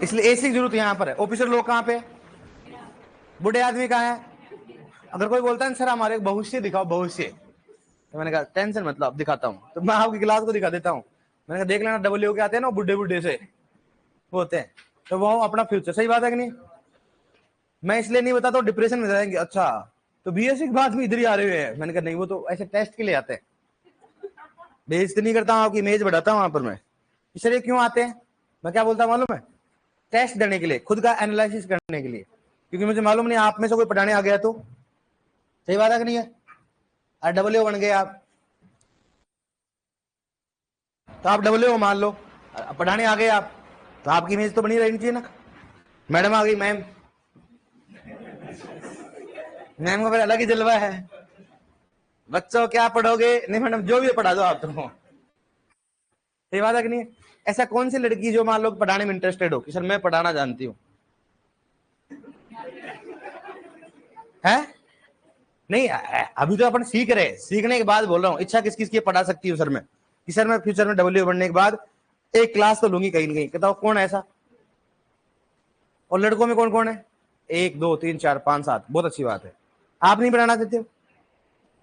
इसलिए एसी की जरूरत यहाँ पर है। ऑफिसर लोग कहाँ पे, बूढ़े आदमी कहाँ है। अगर कोई बोलता है सर हमारे भविष्य दिखाओ भविष्य, तो मैंने कहा टेंशन मतलब दिखाता हूँ। तो मैं आपकी क्लास को दिखा देता हूँ। मैंने कहा देख लेना डब्ल्यू के आते हैं ना बुढ़े बुढ़े से वो होते हैं, तो वो अपना फ्यूचर। सही बात है कि नहीं। मैं इसलिए नहीं बताता तो डिप्रेशन में जाएंगे। अच्छा तो बीएससी के बाद में इधर ही आ रहे हैं। मैंने कहा नहीं वो तो ऐसे टेस्ट के लिए आते हैं। बेइज्जती नहीं करता हूँ आपकी, इमेज बढ़ाता हूँ वहां पर मैं। इसलिए क्यों आते हैं, मैं क्या बोलता हूँ मालूम है, टेस्ट देने के लिए, खुद का एनालिसिस करने के लिए। क्योंकि मुझे मालूम नहीं आप में से कोई पढ़ाने आ गया तो। सही बात है कि नहीं है। डब्ल्यू बन गए आप, तो आप डब्ल्यू मान लो, पढ़ाने आ गए आप, तो आपकी इमेज तो बनी रहनी चाहिए ना। मैडम आ गई, मैम, मैम का फिर अलग ही जलवा है। बच्चों क्या पढ़ोगे, नहीं मैडम जो भी पढ़ा दो आप तो। सही बात है कि नहीं। ऐसा कौन सी लड़की जो मान लो पढ़ाने में इंटरेस्टेड हो कि सर मैं पढ़ाना जानती हूँ, है नहीं। अभी तो अपन सीख रहे हैं, सीखने के बाद बोल रहा हूँ इच्छा किस किस की पढ़ा सकती हूँ सर मैं, कि सर मैं फ्यूचर में डब्ल्यू बनने के बाद एक क्लास तो लूंगी कहीं ना कहीं। बताओ कौन है ऐसा। और लड़कों में कौन कौन है, 1 2 3 4 5 7, बहुत अच्छी बात है। आप नहीं पढ़ाना चाहते हो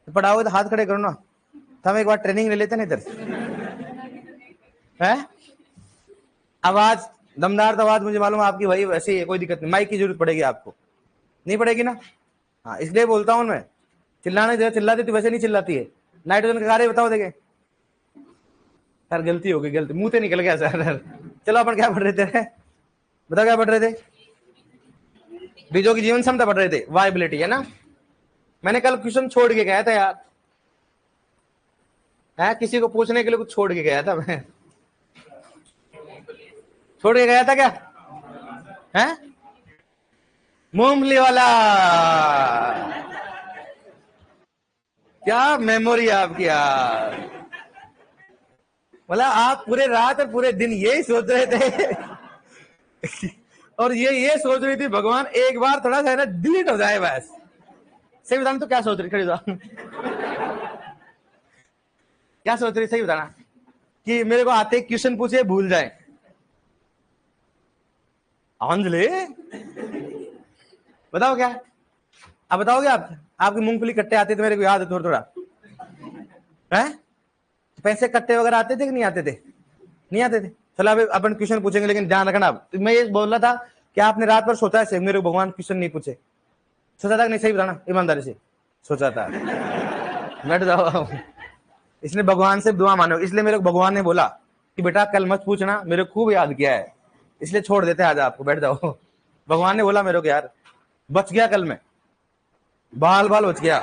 तो पढ़ाओगे तो हाथ खड़े करो ना, तो हम एक बार ट्रेनिंग ले लेते ना इधर है। आवाज दमदार तो आवाज मुझे मालूम आपकी भाई वैसे ही है, कोई दिक्कत नहीं। माइक की जरूरत पड़ेगी आपको, नहीं पड़ेगी ना। हाँ इसलिए बोलता हूँ मैं, चिल्लाने दे, चिल्लाती तो वैसे नहीं चिल्लाती है। नाइट्रोजन के कार्य बताओ देखे। सर गलती हो गई, गलती मुंह से निकल गया सर। चलो अपन क्या पढ़ रहे थे, बताओ क्या पढ़ रहे थे। बीजों की जीवन क्षमता पढ़ रहे थे, वाइबिलिटी है ना। मैंने कल क्वेश्चन छोड़ के गया था यार, है किसी को पूछने के लिए कुछ छोड़ के गया था मैं। छोड़ के गया था क्या, है मूंगफली वाला। क्या मेमोरी आपकी यार, बोला आप पूरे रात और पूरे दिन यही सोच रहे थे। और ये सोच रही थी भगवान एक बार थोड़ा सा है ना डिलीट हो जाए बस। सही बताना तो क्या सोच रही, खड़ी क्या सोच रही, सही बताना कि मेरे को आते क्वेश्चन पूछे भूल जाए। अंजलि बताओ क्या, अब बताओगे आप। आपकी मूंगफली कट्टे आते थे मेरे को याद है थोड़ा थोड़ा, है पैसे कट्टे वगैरह आते थे कि नहीं आते थे, नहीं आते थे। चलो अब अपन क्वेश्चन पूछेंगे, लेकिन ध्यान रखना। अब तो मैं ये बोल रहा था कि आपने रात भर सोचा है मेरे को भगवान क्वेश्चन नहीं पूछे, सोचा था कि नहीं, सही बताना ईमानदारी से। सोचा था, बैठ जाओ। इसने भगवान से दुआ मानो, इसलिए मेरे को भगवान ने बोला कि बेटा कल मत पूछना, मेरे को खूब याद किया है, इसलिए छोड़ देते आज आपको, बैठ जाओ। भगवान ने बोला मेरे को यार बच गया कल, मैं बाल बाल बच गया।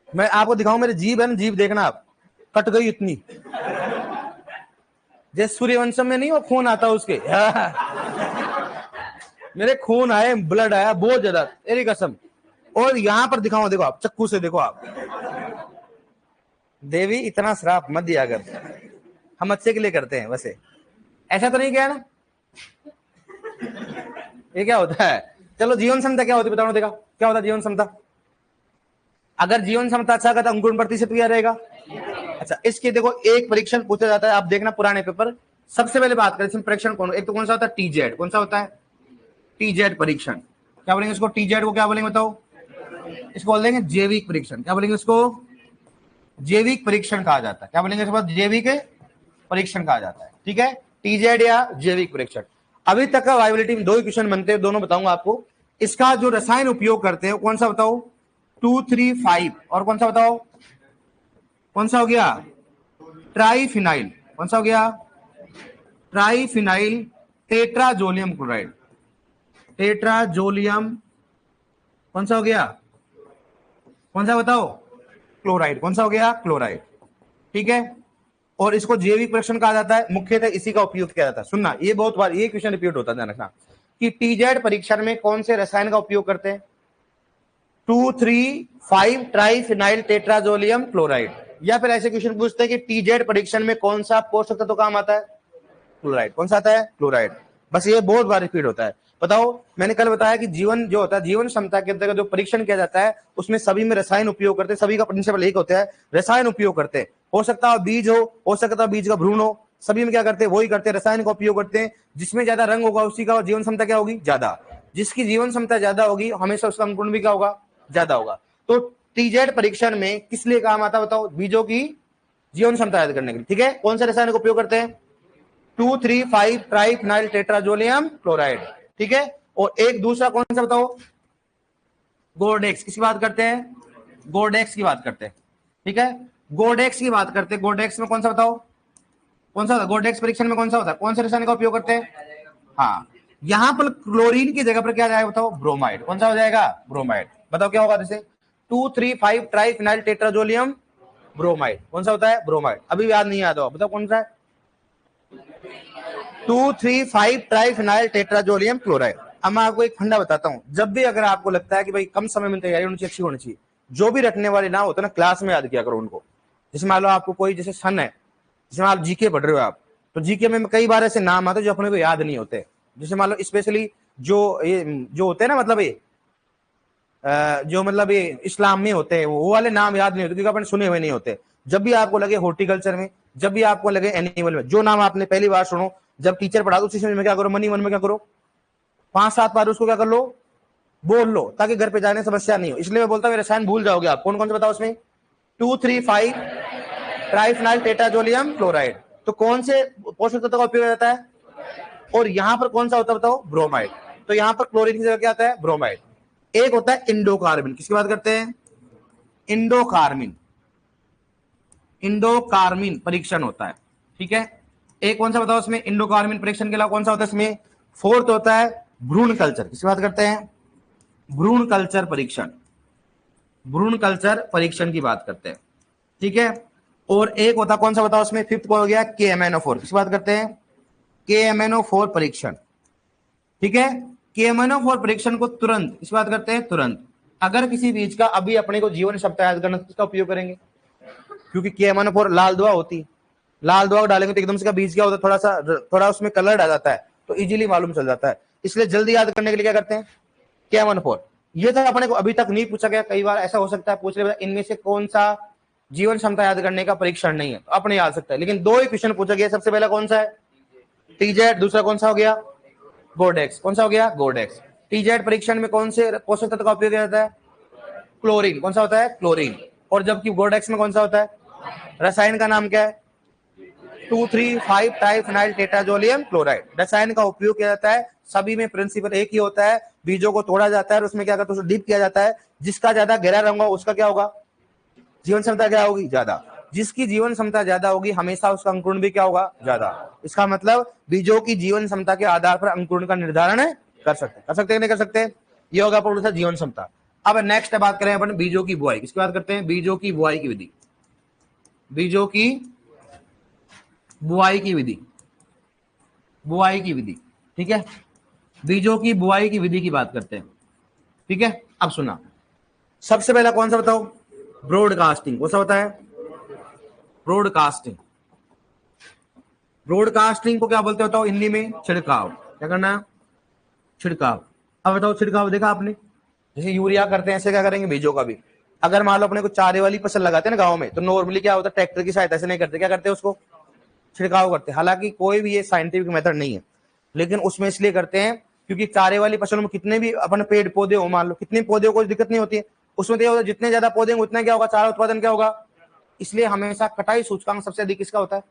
मैं आपको दिखाऊं मेरी जीभ है ना, जीभ देखना आप, कट गई इतनी, जैसे सूर्यवंशम में नहीं वो खून आता उसके। मेरे खून आए, ब्लड आया बहुत ज्यादा, तेरी कसम। और यहां पर दिखाओ, देखो आप चक्कू से देखो आप। देवी इतना श्राप मत दिया कर, हम अच्छे के लिए करते हैं वैसे, ऐसा तो नहीं किया ना। ये क्या होता है, चलो जीवन क्षमता क्या होती है बताओ, देखा क्या होता है जीवन क्षमता। अगर जीवन क्षमता अच्छा का तो अंकुरण प्रतिशत क्या रहेगा। अच्छा इसके देखो एक परीक्षण पूछा जाता है, आप देखना पुराने पेपर। सबसे पहले बात करें परीक्षण कौन, एक तो कौन सा होता है टीजेड, कौन सा होता है टीजेड परीक्षण। क्या बोलेंगे इसको, टीजेड को क्या बोलेंगे बताओ। इसको बोल देंगे जैविक परीक्षण, क्या बोलेंगे इसको, जैविक परीक्षण कहा जाता है। क्या बोलेंगे इसको, जैविक परीक्षण कहा जाता है। ठीक है, टीजेड या जैविक परीक्षण। अभी तक का वाइबिलिटी में 2 क्वेश्चन बनते हैं, दोनों बताऊंगा आपको। इसका जो रसायन उपयोग करते हैं कौन सा बताओ, 2 3 5, और कौन सा बताओ, कौन सा हो गया ट्राइफिनाइल, कौन सा हो गया ट्राइफिनाइल टेट्राजोलियम क्लोराइड, टेट्राजोलियम कौन सा हो गया, कौन सा बताओ क्लोराइड, कौन सा हो गया क्लोराइड। ठीक है, और इसको जैविक परीक्षण कहा जाता है, मुख्यतः इसी का उपयोग किया जाता है। सुनना ये बहुत बार ये क्वेश्चन रिपीट होता है, ध्यान रखना कि टीजेड परीक्षण में कौन से रसायन का उपयोग करते हैं, 2 3 5 ट्राइफिनाइल टेट्राजोलियम क्लोराइड। या फिर ऐसे क्वेश्चन पूछते हैं कि टीजेड परीक्षण में कौन सा पोषक तत्व काम आता है, क्लोराइड, कौन सा आता है क्लोराइड। बस ये बहुत बार रिपीट होता है। बताओ मैंने कल बताया कि जीवन जो होता है, जीवन क्षमता के अंतर्गत जो परीक्षण किया जाता है उसमें सभी में रसायन उपयोग करते हैं, सभी का प्रिंसिपल एक होता है, रसायन उपयोग करते हैं। हो सकता है बीज हो सकता है बीज का भ्रूण हो, सभी में क्या करते हैं, वही करते हैं, रसायन का उपयोग करते हैं। जिसमें ज्यादा रंग होगा उसी का जीवन क्षमता क्या होगी, ज्यादा। जिसकी जीवन क्षमता ज्यादा होगी हमेशा उसका अंकुरण भी क्या होगा, ज्यादा होगा। तो टीजेड परीक्षण में किस लिए काम आता है बताओ, बीजों की जीवन क्षमता याद करने के लिए। ठीक है, कौन सा रसायन का उपयोग करते हैं, 2,3,5 ट्राइफिनाइल टेट्राजोलियम क्लोराइड। ठीक है, और एक दूसरा कौन सा बताओ, गोर्डेक्स। किसकी बात करते हैं, गोर्डेक्स की बात करते हैं। ठीक है, गोर्डेक्स की बात करते हैं। गोर्डेक्स में कौन सा बताओ, कौन सा होता है गोर्डेक्स परीक्षण में, कौन सा होता है, कौन से रसायन का उपयोग करते हैं। हाँ, यहां पर क्लोरीन की जगह पर क्या जाएगा बताओ, ब्रोमाइड। कौन सा हो जाएगा, ब्रोमाइड। बताओ क्या होगा, जैसे 2,3,5 ट्राइफिनाइल टेट्राजोलियम ब्रोमाइड। कौन सा होता है, ब्रोमाइड। अभी याद नहीं याद हो, बताओ कौन सा है, 2,3,5 ट्राइफिनाइल टेट्राजोलियम क्लोराइड। अब मैं आपको एक फंडा बताता हूं, जब भी अगर आपको लगता है कि भाई कम समय में तैयारी होनी चाहिए, अच्छी होनी चाहिए, जो भी रखने वाले नाम होते हैं ना, क्लास में याद किया करो उनको। जैसे मान लो आपको कोई जैसे सन है, जैसे आप जीके पढ़ रहे हो आप, तो जीके में कई बार ऐसे नाम आते हैं जो अपने को याद नहीं होते। जैसे मान लो स्पेशली जो होते हैं ना, मतलब जो मतलब ये इस्लाम में होते हैं, वो वाले नाम याद नहीं होते क्योंकि अपने सुने हुए नहीं होते। जब भी आपको लगे हॉर्टिकल्चर में, जब भी आपको लगे एनिमल में, जो नाम आपने पहली बार सुनो, जब टीचर पढ़ा दो उसी समय में क्या करो, मनी मन में क्या करो, 5-7 बार उसको क्या कर लो, बोल लो, ताकि घर पे जाने समस्या नहीं हो। इसलिए मैं बोलता हूँ रसायन भूल जाओगे आप। कौन कौन से बताओ उसमें, 2,3,5 ट्राइफिनाइल टेट्राजोलियम क्लोराइड। तो कौन से पोषक तत्व का उपयोग जाता है, और यहां पर कौन सा होता है बताओ, ब्रोमाइड। तो यहां पर क्लोरीन की जगह क्या आता है, ब्रोमाइड। एक होता है इंडोकार्बिन। किसकी बात करते हैं, इंडोकार्बिन। इंडोकार्बिन परीक्षण होता है। ठीक है, एक कौन सा बताओ इसमें, इंडोकार्बिन परीक्षण के अलावा कौन सा होता है इसमें, फोर्थ होता है भ्रूण कल्चर। किसकी बात करते हैं, भ्रूण कल्चर परीक्षण। भ्रूण कल्चर परीक्षण की बात करते हैं। ठीक है, और एक होता कौन सा बताओ उसमें, फिफ्थ को हो गया KMnO4। किसकी बात करते हैं, KMnO4 परीक्षण। ठीक है, KMnO4 परीक्षण को तुरंत, इस बात करते हैं तुरंत, अगर किसी बीज का अभी अपने को जीवन क्षमता याद करना, किसका उपयोग करेंगे, क्योंकि KMnO4 लाल दुआ होती है, लाल दुआ डालेंगे तो एकदम से का बीज क्या होता है, थोड़ा उसमें कलर आ जाता है, तो इजीली मालूम चल जाता है। इसलिए जल्दी याद करने के लिए क्या करते हैं, KMnO4। ये तो अपने को अभी तक नहीं पूछा गया, कई बार ऐसा हो सकता है पूछ ले इनमें से कौन सा जीवन क्षमता याद करने का परीक्षण नहीं है, तो अपने याद सकता है। लेकिन दो ही क्वेश्चन पूछा गया, सबसे पहला कौन सा है, टीजेड, दूसरा कौन सा हो गया, गोर्डेक्स। कौन सा हो गया, गोर्डेक्स। टीजेड परीक्षण में कौन से पोषक तत्व का उपयोग किया जाता है, क्लोरीन। कौन सा होता है, क्लोरीन। और जबकि गोर्डेक्स में कौन सा होता है, रसायन का नाम क्या है, 2,3,5 ट्राइफिनाइल टेट्राजोलियम क्लोराइड। रसायन का उपयोग किया जाता है, सभी में प्रिंसिपल एक ही होता है, बीजों को तोड़ा जाता है और उसमें क्या करते हैं, डीप किया जाता है। जिसका ज्यादा गहरा रंग होगा उसका क्या होगा, जीवन क्षमता क्या होगी, ज्यादा। जिसकी जीवन क्षमता ज्यादा होगी हमेशा उसका अंकुरण भी क्या होगा, ज्यादा। इसका मतलब बीजों की जीवन क्षमता के आधार पर अंकुरण का निर्धारण कर सकते हैं नहीं कर सकते। ये होगा पूर्ण जीवन क्षमता। अब नेक्स्ट बात करें अपन बीजों की बुआई। किसकी बात करते हैं, बीजों की बुआई की विधि। बीजों की बुआई की विधि, बुआई की विधि। ठीक है, बीजों की बुआई की विधि की बात करते हैं। ठीक है, अब सुना, सबसे पहला कौन सा बताओ, ब्रॉडकास्टिंग। कौन सा होता है, ब्रॉडकास्टिंग। ब्रॉडकास्टिंग को क्या बोलते होता हो हिंदी में, छिड़काव। क्या करना है, छिड़काव। अब बताओ छिड़काव देखा आपने, जैसे यूरिया करते हैं ऐसे क्या करेंगे बीजों का भी। अगर मान लो अपने को चारे वाली फसल लगाते हैं ना गाँव में, तो नॉर्मली क्या होता है, ट्रैक्टर की सहायता से नहीं करते, क्या करते हैं, उसको छिड़काव करते हैं। हालांकि कोई भी ये साइंटिफिक मेथड नहीं है, लेकिन उसमें इसलिए करते हैं क्योंकि चारे वाली फसलों में कितने भी अपन पेड़ पौधे हो, मान लो कितने पौधे को दिक्कत नहीं होती है, उसमें तो जितने ज्यादा पौधे होंगे उतना क्या होगा, चारा उत्पादन क्या होगा। इसलिए हमेशा कटाई सूचकांक सबसे अधिक किसका होता है,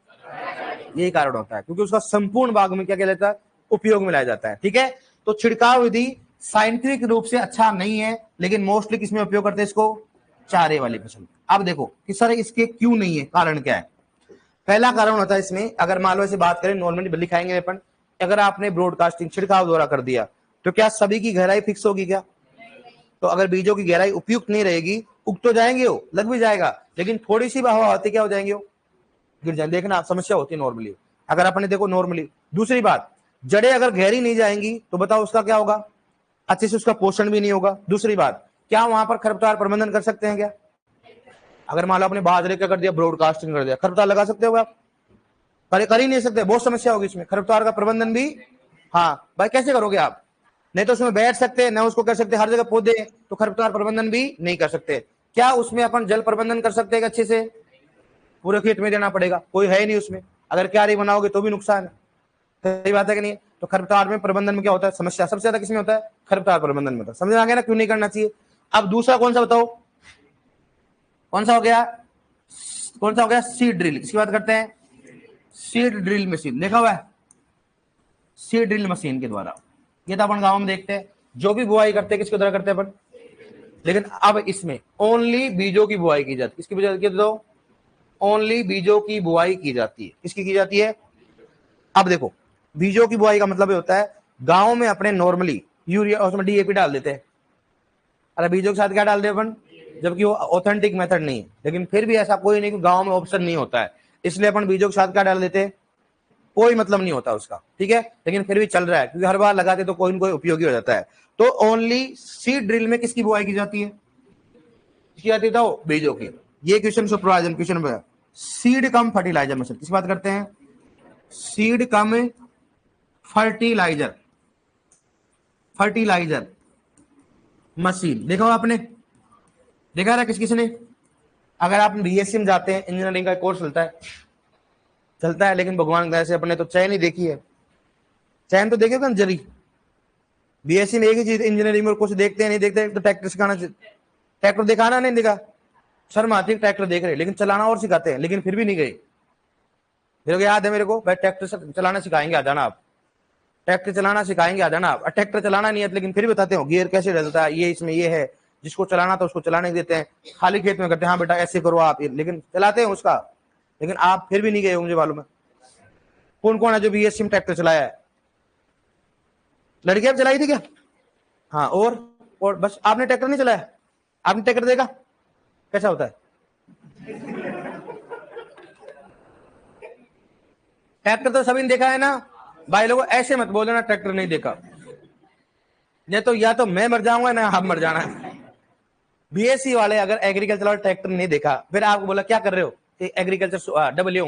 यही कारण होता है, क्योंकि उसका संपूर्ण भाग में क्या कहलाता है, उपयोग में लाया जाता है। ठीक है, तो छिड़काव विधि साइंटिफिक रूप से अच्छा नहीं है, लेकिन मोस्टली किसमें उपयोग करते हैं इसको, चारे वाली फसल। अब देखो कि सर इसके क्यों नहीं है, कारण क्या है। पहला कारण होता है इसमें, अगर मान लो ऐसे बात करें नॉर्मली लिखाएंगे अपन, अगर आपने ब्रॉडकास्टिंग छिड़काव द्वारा कर दिया तो क्या सभी की गहराई फिक्स होगी क्या, तो अगर बीजों की गहराई उपयुक्त नहीं रहेगी, उग तो जाएंगे वो, लग भी जाएगा, लेकिन थोड़ी सी हवा आती क्या हो जाएंगे वो, गिर जाए। देखना समस्या होती है नॉर्मली, अगर अपने देखो नॉर्मली। दूसरी बात, जड़ें अगर गहरी नहीं जाएंगी तो बताओ उसका क्या होगा, अच्छे से उसका पोषण भी नहीं होगा। दूसरी बात, क्या वहां पर खरपतवार प्रबंधन कर सकते हैं क्या, अगर मान लो आपने बाजरे का कर दिया, ब्रॉडकास्टिंग कर दिया, खरपतवार लगा सकते हो आप, कर ही नहीं सकते, बहुत समस्या होगी इसमें, खरपतवार का प्रबंधन भी। हाँ भाई कैसे करोगे आप, नहीं तो उसमें बैठ सकते न उसको कर सकते, हर जगह पौधे, तो खरपतवार प्रबंधन भी नहीं कर सकते। क्या उसमें अपन जल प्रबंधन कर सकते हैं अच्छे से, पूरे खेत में देना पड़ेगा, कोई है ही नहीं उसमें। अगर क्यारी बनाओगे तो भी नुकसान है, सही बात है कि नहीं। तो खरपतवार में प्रबंधन में क्या होता है, समस्या सबसे ज्यादा किसमें होता है, खरपतवार प्रबंधन में होता है। समझ में आ गया ना क्यों नहीं करना चाहिए। अब दूसरा कौन सा बताओ, कौन सा हो गया, कौन सा हो गया, सीड ड्रिल। इसकी बात करते हैं, सीड ड्रिल मशीन देखा हुआ है, सीड ड्रिल मशीन के द्वारा, ये तो अपन गांव में देखते हैं, जो भी बुआई करते हैं किसके द्वारा करते हैं अपन। लेकिन अब इसमें ओनली बीजों की बुआई की जाती है, किसकी बुआई की जाती है, ओनली बीजों की बुआई की जाती है। किसकी की जाती है, अब देखो बीजों की बुआई का मतलब ये होता है, गांव में अपने नॉर्मली यूरिया उसमें डीएपी डाल देते हैं, अरे बीजों के साथ क्या डाल दे अपन, जबकि वो ऑथेंटिक मेथड नहीं है। लेकिन फिर भी ऐसा कोई नहीं कि गांव में ऑप्शन नहीं होता है, इसलिए अपन बीजों के साथ क्या डाल देते हैं, कोई मतलब नहीं होता उसका, ठीक है। लेकिन फिर भी चल रहा है क्योंकि हर बार लगाते तो कोई ना कोई उपयोगी हो जाता है। तो ओनली सीड ड्रिल में किसकी बुआई की जाती है, किसकी जाती है, बीजों की। ये क्वेश्चन सुपरवाइजर क्वेश्चन में सीड कम फर्टिलाइजर मशीन, किस बात करते हैं, seed cum fertilizer, fertilizer machine देखो आपने, देखा रहा किस किसने। अगर आप बीएससी में जाते हैं, इंजीनियरिंग का कोर्स चलता है, लेकिन भगवान की दया से अपने तो चैन ही देखी है, चैन तो देखे जरी। बीएससी में एक ही चीज, इंजीनियरिंग में कुछ देखते हैं नहीं देखते, तो ट्रैक्टर सिखाना, ट्रैक्टर दिखाना नहीं दिखा, शर्म आती है ट्रैक्टर देख रहे, लेकिन चलाना और सिखाते हैं, लेकिन फिर भी नहीं गए। मेरे को याद है, मेरे को भाई ट्रैक्टर चलाना सिखाएंगे, आ जाना आप, ट्रैक्टर चलाना सिखाएंगे, आ जाना आप। ट्रैक्टर चलाना नहीं है, लेकिन फिर बताते हो गियर कैसे डलता है, ये इसमें ये है, जिसको चलाना था उसको चलाने देते हैं, खाली खेत में करते हैं, हाँ बेटा ऐसे करो आप, लेकिन चलाते हैं उसका। लेकिन आप फिर भी नहीं गए, मुझे मालूम है। कौन कौन है जो बीएससी में ट्रैक्टर चलाया है, लड़कियां चलाई थी क्या, हाँ, और बस आपने ट्रैक्टर नहीं चलाया, आपने ट्रैक्टर देखा कैसा होता है, ट्रैक्टर तो सभी ने देखा है ना भाई लोगों, ऐसे मत बोलो ना ट्रैक्टर नहीं देखा, ये तो या तो मैं मर जाऊंगा ना आप मर जाना। बीएससी वाले अगर एग्रीकल्चर वाला ट्रैक्टर नहीं देखा, फिर आपको बोला क्या कर रहे हो, एग्रीकल्चर डब्ल्यू,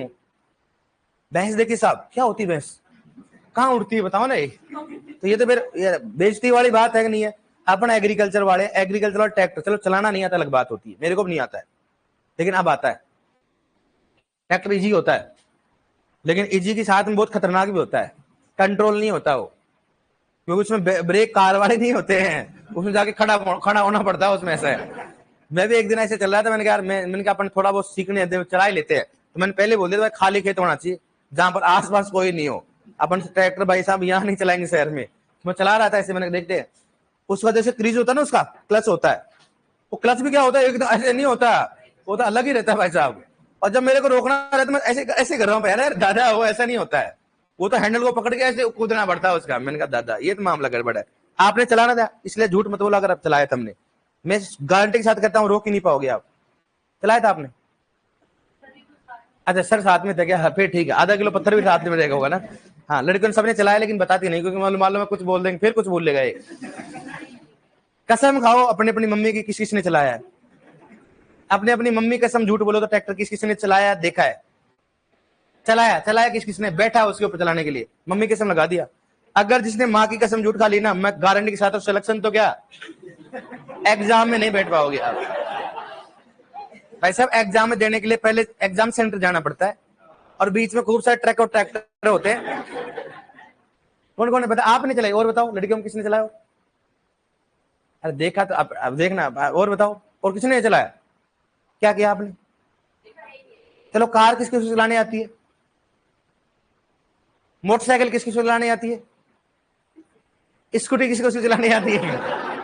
भैंस देखी साहब, क्या होती भैंस, कहाँ उड़ती है बताओ ना। तो ये तो फिर बेइज्जती वाली बात है कि नहीं है। अपन एग्रीकल्चर वाले, एग्रीकल्चर वाला ट्रैक्टर चलो चलाना नहीं आता अलग बात होती है, मेरे को भी नहीं आता है, लेकिन अब आता है। ट्रैक्टर इजी होता है, लेकिन इजी के साथ में बहुत खतरनाक भी होता है, कंट्रोल नहीं होता वो, क्योंकि उसमें ब्रेक कार वाले नहीं होते हैं, उसमें जाके खड़ा होना पड़ता है उसमें। ऐसा है, मैं भी एक दिन ऐसे चल रहा था, मैंने कहा मैंने कहा अपन थोड़ा बहुत सीखने चला ही लेते हैं, तो मैंने पहले बोल दिया खाली खेत होना चाहिए जहां पर आसपास कोई नहीं हो, अपन ट्रैक्टर भाई साहब यहाँ नहीं चलाएंगे शहर में। मैं चला रहा था ऐसे, मैंने देखते हैं उस वजह से क्रीज होता है ना, उसका क्लच होता है, वो क्लच भी क्या होता है एकदम ऐसे नहीं होता, वो तो अलग ही रहता है भाई साहब। और जब मेरे को रोकना रहता, मैं ऐसे ऐसे कर रहा हूँ, यार दादा वो ऐसा नहीं होता है, वो तो हैंडल को पकड़ के ऐसे कूदना पड़ता है उसका। मैंने कहा दादा ये तो मामला गड़बड़ है, आपने चलाना था इसलिए झूठ मत बोला, अगर आप चलाया था हमने, मैं गारंटी के साथ कहता हूँ रोक ही नहीं पाओगे आप, चलाया था आपने। अच्छा सर साथ में था क्या, फिर ठीक है, आधा किलो पत्थर भी साथ में रहेगा होगा ना। हाँ लड़कियों ने सबने चलाया, लेकिन बताती नहीं, क्योंकि मालूम है कुछ बोल देंगे, फिर कुछ बोल लेगा ये। कसम खाओ अपनी अपनी मम्मी की, किस किसने चलाया है, अपने अपनी मम्मी कसम झूठ बोलो तो ट्रैक्टर किस किसने चलाया देखा है, चलाया किस किसने, बैठा उसके ऊपर चलाने के लिए, मम्मी कसम लगा दिया। अगर जिसने माँ की कसम झूठ खा ली ना, मैं गारंटी के साथ सिलेक्शन तो क्या एग्जाम में नहीं बैठ पाओगे आप भाई साहब। एग्जाम में देने के लिए पहले एग्जाम सेंटर जाना पड़ता है, और बीच में खूब सारे ट्रक और ट्रैक्टर होते हैं। कौन कौन है पता, आपने चलाई, और बताओ लड़कियों में किसने चलाया, अरे देखा तो अब देखना, और बताओ और किसने चलाया, क्या किया आपने। चलो कार किस किस चलाने आती है, मोटरसाइकिल किस किस चलाने आती है, स्कूटी किस किस चलाने आती है,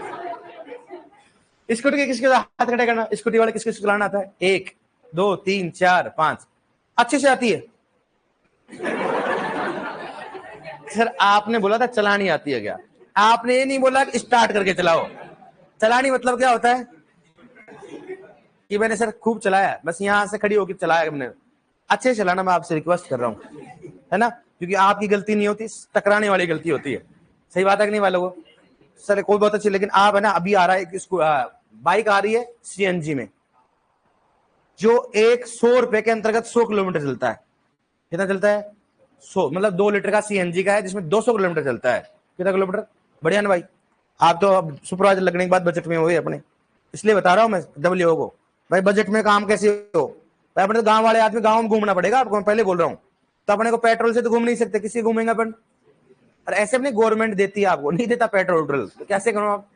स्कूटी के किसके हाथ खड़े करना, स्कूटी वाले किसके चलाना आता है, 1 2 3 4 5 अच्छे से आती है। सर आपने बोला था चलानी आती है क्या, आपने ये नहीं बोला कि स्टार्ट करके चलाओ। चलानी मतलब क्या होता है कि मैंने सर खूब चलाया, बस यहां से खड़ी होकर चलाया हमने, अच्छे से चलाना, मैं आपसे रिक्वेस्ट कर रहा हूं, है ना, क्योंकि आपकी गलती नहीं होती, टकराने वाली गलती होती है। सही बात है कि नहीं वालों को, सर कोई बहुत अच्छी, लेकिन आप है ना, अभी आ रहा है इसको बाइक आ रही है सीएनजी में, जो 100 रुपए के अंतर्गत 100 किलोमीटर चलता है। कितना चलता है, 100, मतलब 2 लीटर का सीएनजी का है, जिसमें 200 किलोमीटर चलता है। कितना किलोमीटर, बढ़िया ना भाई। आप तो अब सुपरवाइजर लगने के बाद बजट में हुए अपने, इसलिए बता रहा हूं मैं डब्ल्यू को, भाई बजट में काम कैसे हो भाई, अपने तो गांव वाले आदमी, गांव में घूमना पड़ेगा आपको, मैं पहले बोल रहा हूँ। तो अपने को पेट्रोल से तो घूम नहीं सकते, किसी घूमेंगे अपन? और ऐसे अपनी गवर्नमेंट देती है, आपको नहीं देता पेट्रोल, तो कैसे करो आप?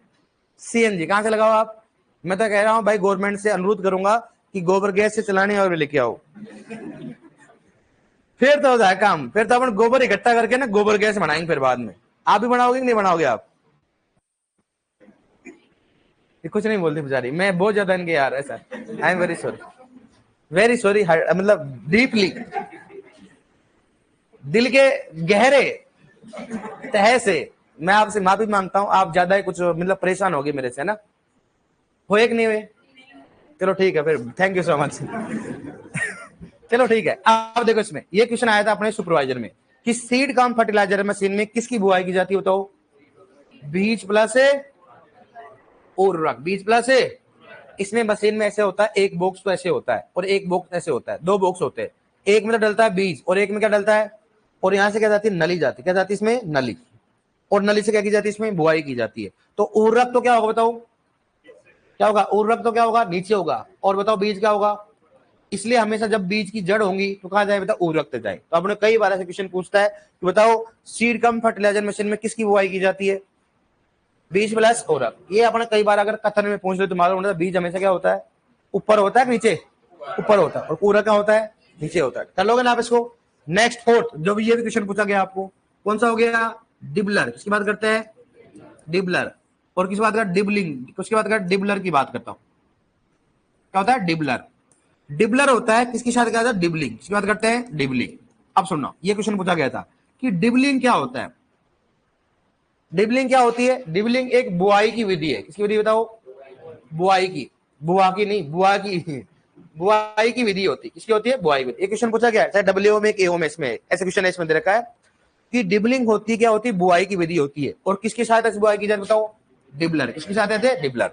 सीएनजी कहां से लगाओ आप? मैं तो कह रहा हूं भाई गवर्नमेंट से अनुरोध करूंगा कि गोबर गैस से चलाने और लेके आओ, फिर तो हो जाए काम। फिर तो अपन गोबर इकट्ठा करके ना गोबर गैस बनाएंगे फिर बाद में। आप भी बनाओगे कि नहीं बनाओगे आप? कुछ नहीं बोलती बेचारी, मैं बहुत ज्यादा इनके यार ऐसा। आई एम वेरी सॉरी मतलब डीपली, दिल के गहरे तह से मैं आपसे माफी मांगता हूं। आप ज्यादा ही कुछ मतलब परेशान हो गए मेरे से, ना हो एक नहीं हुए? चलो ठीक है फिर, थैंक यू सो मच। चलो ठीक है, अब देखो इसमें ये क्वेश्चन आया था अपने सुपरवाइजर में कि सीड कम फर्टिलाइजर मशीन में किसकी बुआई की जाती है बताओ? बीज प्लस उर्वरक, बीज प्लस। इसमें मशीन में ऐसे होता है, एक बॉक्स तो ऐसे होता है और एक बॉक्स ऐसे होता है, दो बॉक्स होते हैं। एक में तो डलता है बीज और एक में क्या डलता है, और यहां से क्या जाती है, नली जाती है। क्या जाती है इसमें? नली। और नली से क्या की जाती है, इसमें बुआई की जाती है। तो उर्वरक तो क्या होगा बताओ? क्या होगा? उर्वरक तो क्या होगा, नीचे होगा। और बताओ बीज क्या होगा? इसलिए हमेशा जब बीज की जड़ होंगी तो कहा जाए, बताओ उर्वरक तक जाए। तो आपने कई बार ऐसे क्वेश्चन पूछता है कि बताओ सीड कम फर्टिलाइजर मशीन में किसकी बुआई की जाती है? बीज प्लस उर्वरक। ये अपने कई बार अगर कथन में पूछ लो तो मालूम होता है, बीज हमेशा क्या होता है, ऊपर होता है, नीचे? ऊपर होता है। और उर्वरक क्या होता है, नीचे होता है। कर लोगे ना आप इसको? नेक्स्ट फोर्थ, जो भी ये भी क्वेश्चन पूछा गया आपको, कौन सा हो गया? डिबलर। किसकी बात करते हैं? डिबलर। और किस बात का? डिबलिंग। उसके बाद का डिबलर की बात करता हूं। क्या होता है? डिबलर। डिबलर होता है किसकी साथ क्या होता है? डिबलिंग। किसकी बात करते हैं? डिबलिंग। अब सुनना, ये क्वेश्चन पूछा गया था कि डिबलिंग क्या होता है। डिबलिंग क्या होती है? डिबलिंग एक बुआई की विधि है। किसकी विधि बताओ? बुआई की। बुआ की नहीं, बुआ की। बुआई की विधि होती है। किसकी होती है? बुआई विधि। एक क्वेश्चन पूछा गया है, चाहे डब्ल्यू में एओ में, इसमें ऐसे क्वेश्चन इसमें दे रखा है कि डिबलिंग होती है, क्या होती है? बुआई की विधि होती है। और किसके साथ ऐसी बुआई की जाती है बताओ? डिबलर। किसके साथ है? डिबलर।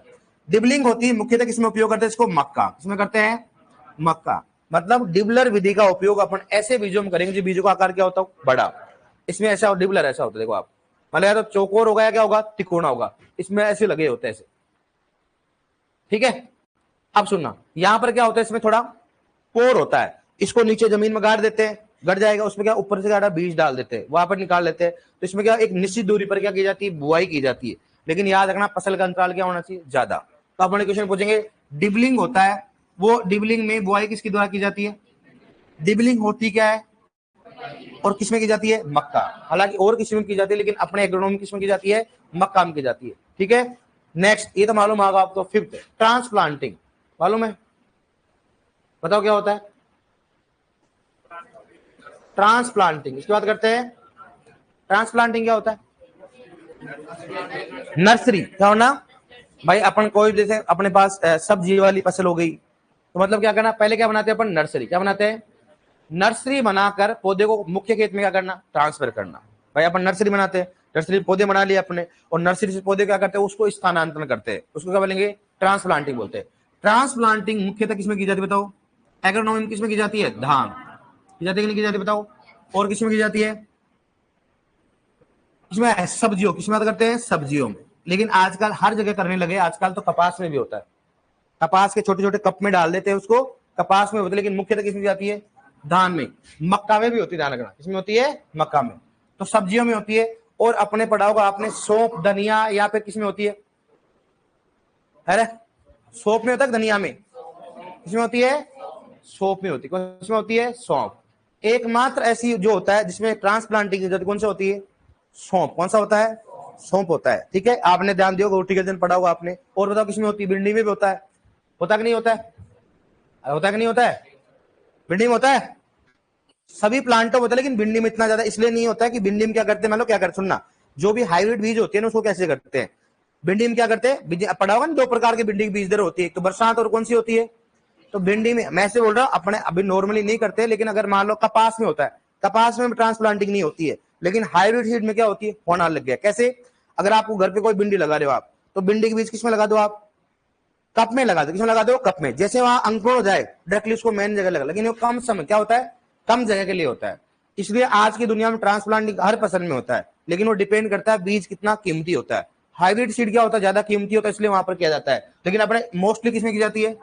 डिबलिंग होती है मुख्यतः किसमें उपयोग करते हैं इसको? मक्का। किसमें करते हैं? मक्का। मतलब डिबलर विधि का उपयोग अपन ऐसे बीजों में करेंगे जो बीजों का आकार क्या होता है? बड़ा। इसमें ऐसा डिबलर ऐसा होता है, देखो आप, मतलब या तो चौकोर होगा या क्या होगा, तिकोना होगा। इसमें ऐसे लगे होते हैं ऐसे, ठीक है। अब सुनना, यहां पर क्या होता है, इसमें थोड़ा पोर होता है, इसको नीचे जमीन में गाड़ देते हैं, गड़ जाएगा, उसमें क्या ऊपर से गाड़ा बीज डाल देते हैं, वहां पर निकाल लेते हैं। तो इसमें क्या एक निश्चित दूरी पर क्या की जाती है? बुआई की जाती है। लेकिन याद रखना फसल का अंतराल क्या होना चाहिए? ज्यादा। तो अपने क्वेश्चन पूछेंगे, डिबलिंग होता है, वो डिबलिंग में बुआई किसके द्वारा की जाती है? डिबलिंग होती क्या है और किसमें की जाती है? मक्का। हालांकि और किसी में की जाती है, लेकिन अपने एग्रोनॉमी किसमें की जाती है? मक्का में की जाती है, ठीक है। नेक्स्ट, ये तो मालूम होगा आपको। फिफ्थ, ट्रांसप्लांटिंग मालूम है? बताओ क्या होता है ट्रांसप्लांटिंग? इसकी बात करते हैं। ट्रांसप्लांटिंग क्या होता है? नर्सरी क्या होना भाई? अपन कोई जैसे अपने पास सब्जी वाली फसल हो गई, तो मतलब क्या करना, पहले क्या बनाते हैं अपन? नर्सरी। क्या बनाते हैं? नर्सरी बनाकर पौधे को मुख्य खेत में क्या करना? ट्रांसफर करना। भाई अपन नर्सरी बनाते हैं, नर्सरी पौधे बना लिए अपने, और नर्सरी से पौधे क्या करते हैं? उसको स्थानांतरण करते हैं, उसको क्या बोलेंगे? ट्रांसप्लांटिंग बोलते हैं। ट्रांसप्लांटिंग मुख्यतः किसमें की जाती है बताओ? एग्रोनॉमी में किसमें की जाती है? धान की जाती है कि नहीं की जाती बताओ? और किसमें की जाती है? इसमें सब्जियों, किसमें बात करते हैं? सब्जियों में। लेकिन आजकल हर जगह करने लगे, आजकल तो कपास में भी होता है। कपास के छोटे छोटे कप में डाल देते हैं उसको, कपास में होती है, लेकिन मुख्यतः किसमें जाती है? धान में। मक्का में भी होती है, ध्यान रखना, किसमें होती है? मक्का में। तो सब्जियों में होती है। और अपने पढ़ा होगा आपने सौंफ, धनिया, या फिर किसमें होती है? अरे सौंफ में होता है, धनिया में? किसमें होती है? सौंफ में होती है। कौन सी होती है? सौंफ। एकमात्र ऐसी जो होता है जिसमें ट्रांसप्लांटिंग की जरूरत कौन सा होती है? सौंफ। कौन सा होता है? सौंफ होता है, ठीक है। आपने ध्यान दिया, हॉर्टिकल्चर पढ़ा होगा आपने। और बताओ किसमें होती है? भिंडी में भी होता है। होता कि नहीं होता है? होता कि नहीं होता है? भिंडी में होता है, सभी प्लांटों में होता है, लेकिन भिंडी में इतना ज्यादा इसलिए नहीं होता है कि भिंडी में क्या करते हैं, मान लो क्या करते, सुनना, जो भी हाइब्रिड बीज होती है ना, उसको कैसे करते हैं? भिंडी में क्या करते हैं, पढ़ा होगा ना, दो प्रकार की भिंडी की बीज दर होती है, एक तो बरसात और कौन सी होती है? तो भिंडी में, मैं ऐसे बोल रहा हूँ, अपने अभी नॉर्मली नहीं करते, लेकिन अगर मान लो कपास में होता है, कपास में ट्रांसप्लांटिंग नहीं होती है, लेकिन हाइब्रिड सीड में क्या होती है? होना लग गया। कैसे? अगर आपको घर पे कोई भिंडी लगा रहे हो आप, तो भिंडी के बीज किसमें लगा दो आप? कप में लगा दो। किसमें लगा दो? कप में। जैसे वहां अंकुर हो जाए डायरेक्टली उसको मेन जगह लगा, लेकिन वो कम समय क्या होता है? कम जगह के लिए होता है। इसलिए आज की दुनिया में ट्रांसप्लांटिंग हर फसल में होता है, लेकिन वो डिपेंड करता है बीज कितना कीमती होता है। हाइब्रिड सीड क्या होता है? ज्यादा कीमती होता है, इसलिए वहां पर किया जाता है। लेकिन अपने मोस्टली किसमें की जाती है?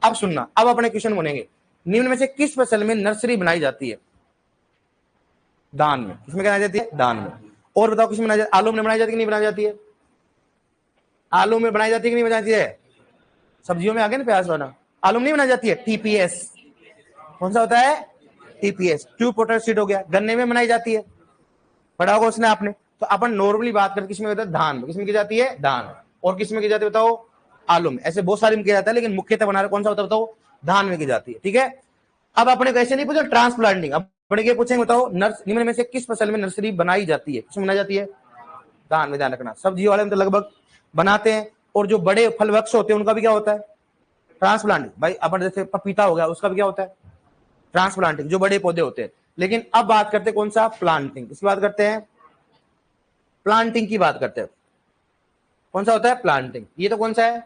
अब सुनना, अब अपने क्वेश्चन बनेंगे, निम्न में से किस फसल में नर्सरी बनाई जाती है? धान में। किसमें बनाई जाती है? धान में। और बताओ किसमें बनाई जाती है? आलू में बनाई जाती है कि नहीं बनाई जाती है? आलू में बनाई जाती है कि नहीं बनाई जाती है? सब्जियों में आ गया ना प्याज वाला, आलू में नहीं बनाई जाती है। टीपीएस कौन सा होता है? टीपीएस, ट्यूब पोटैटो सीड हो गया। गन्ने में बनाई जाती है, पढ़ा होगा उसने आपने। तो अपन नॉर्मली बात करते किसमें होता है? धान में। किसमें की जाती है? धान। और किसमें की जाती है बताओ? आलू में। ऐसे बहुत सारे में किया जाता है, लेकिन मुख्यतः बना रहे कौन सा होता है बताओ? धान में की जाती है। ठीक है, अब अपने कैसे नहीं पूछा ट्रांसप्लांटिंग, अब अपने क्या पूछेंगे बताओ? निम्न में से किस फसल में नर्सरी बनाई जाती है? किसमें बनाई जाती है? धान में। ध्यान रखना, सब्जी वाले में तो लगभग बनाते हैं, और जो बड़े फल वृक्ष होते हैं उनका भी क्या होता है? ट्रांसप्लांटिंग। भाई अपन जैसे पपीता हो गया, उसका भी क्या होता है? ट्रांसप्लांटिंग, जो बड़े पौधे होते हैं। लेकिन अब बात करते हैं कौन सा? प्लांटिंग। इसकी बात करते हैं, प्लांटिंग की बात करते हैं। कौन सा होता है? प्लांटिंग। ये तो कौन सा है?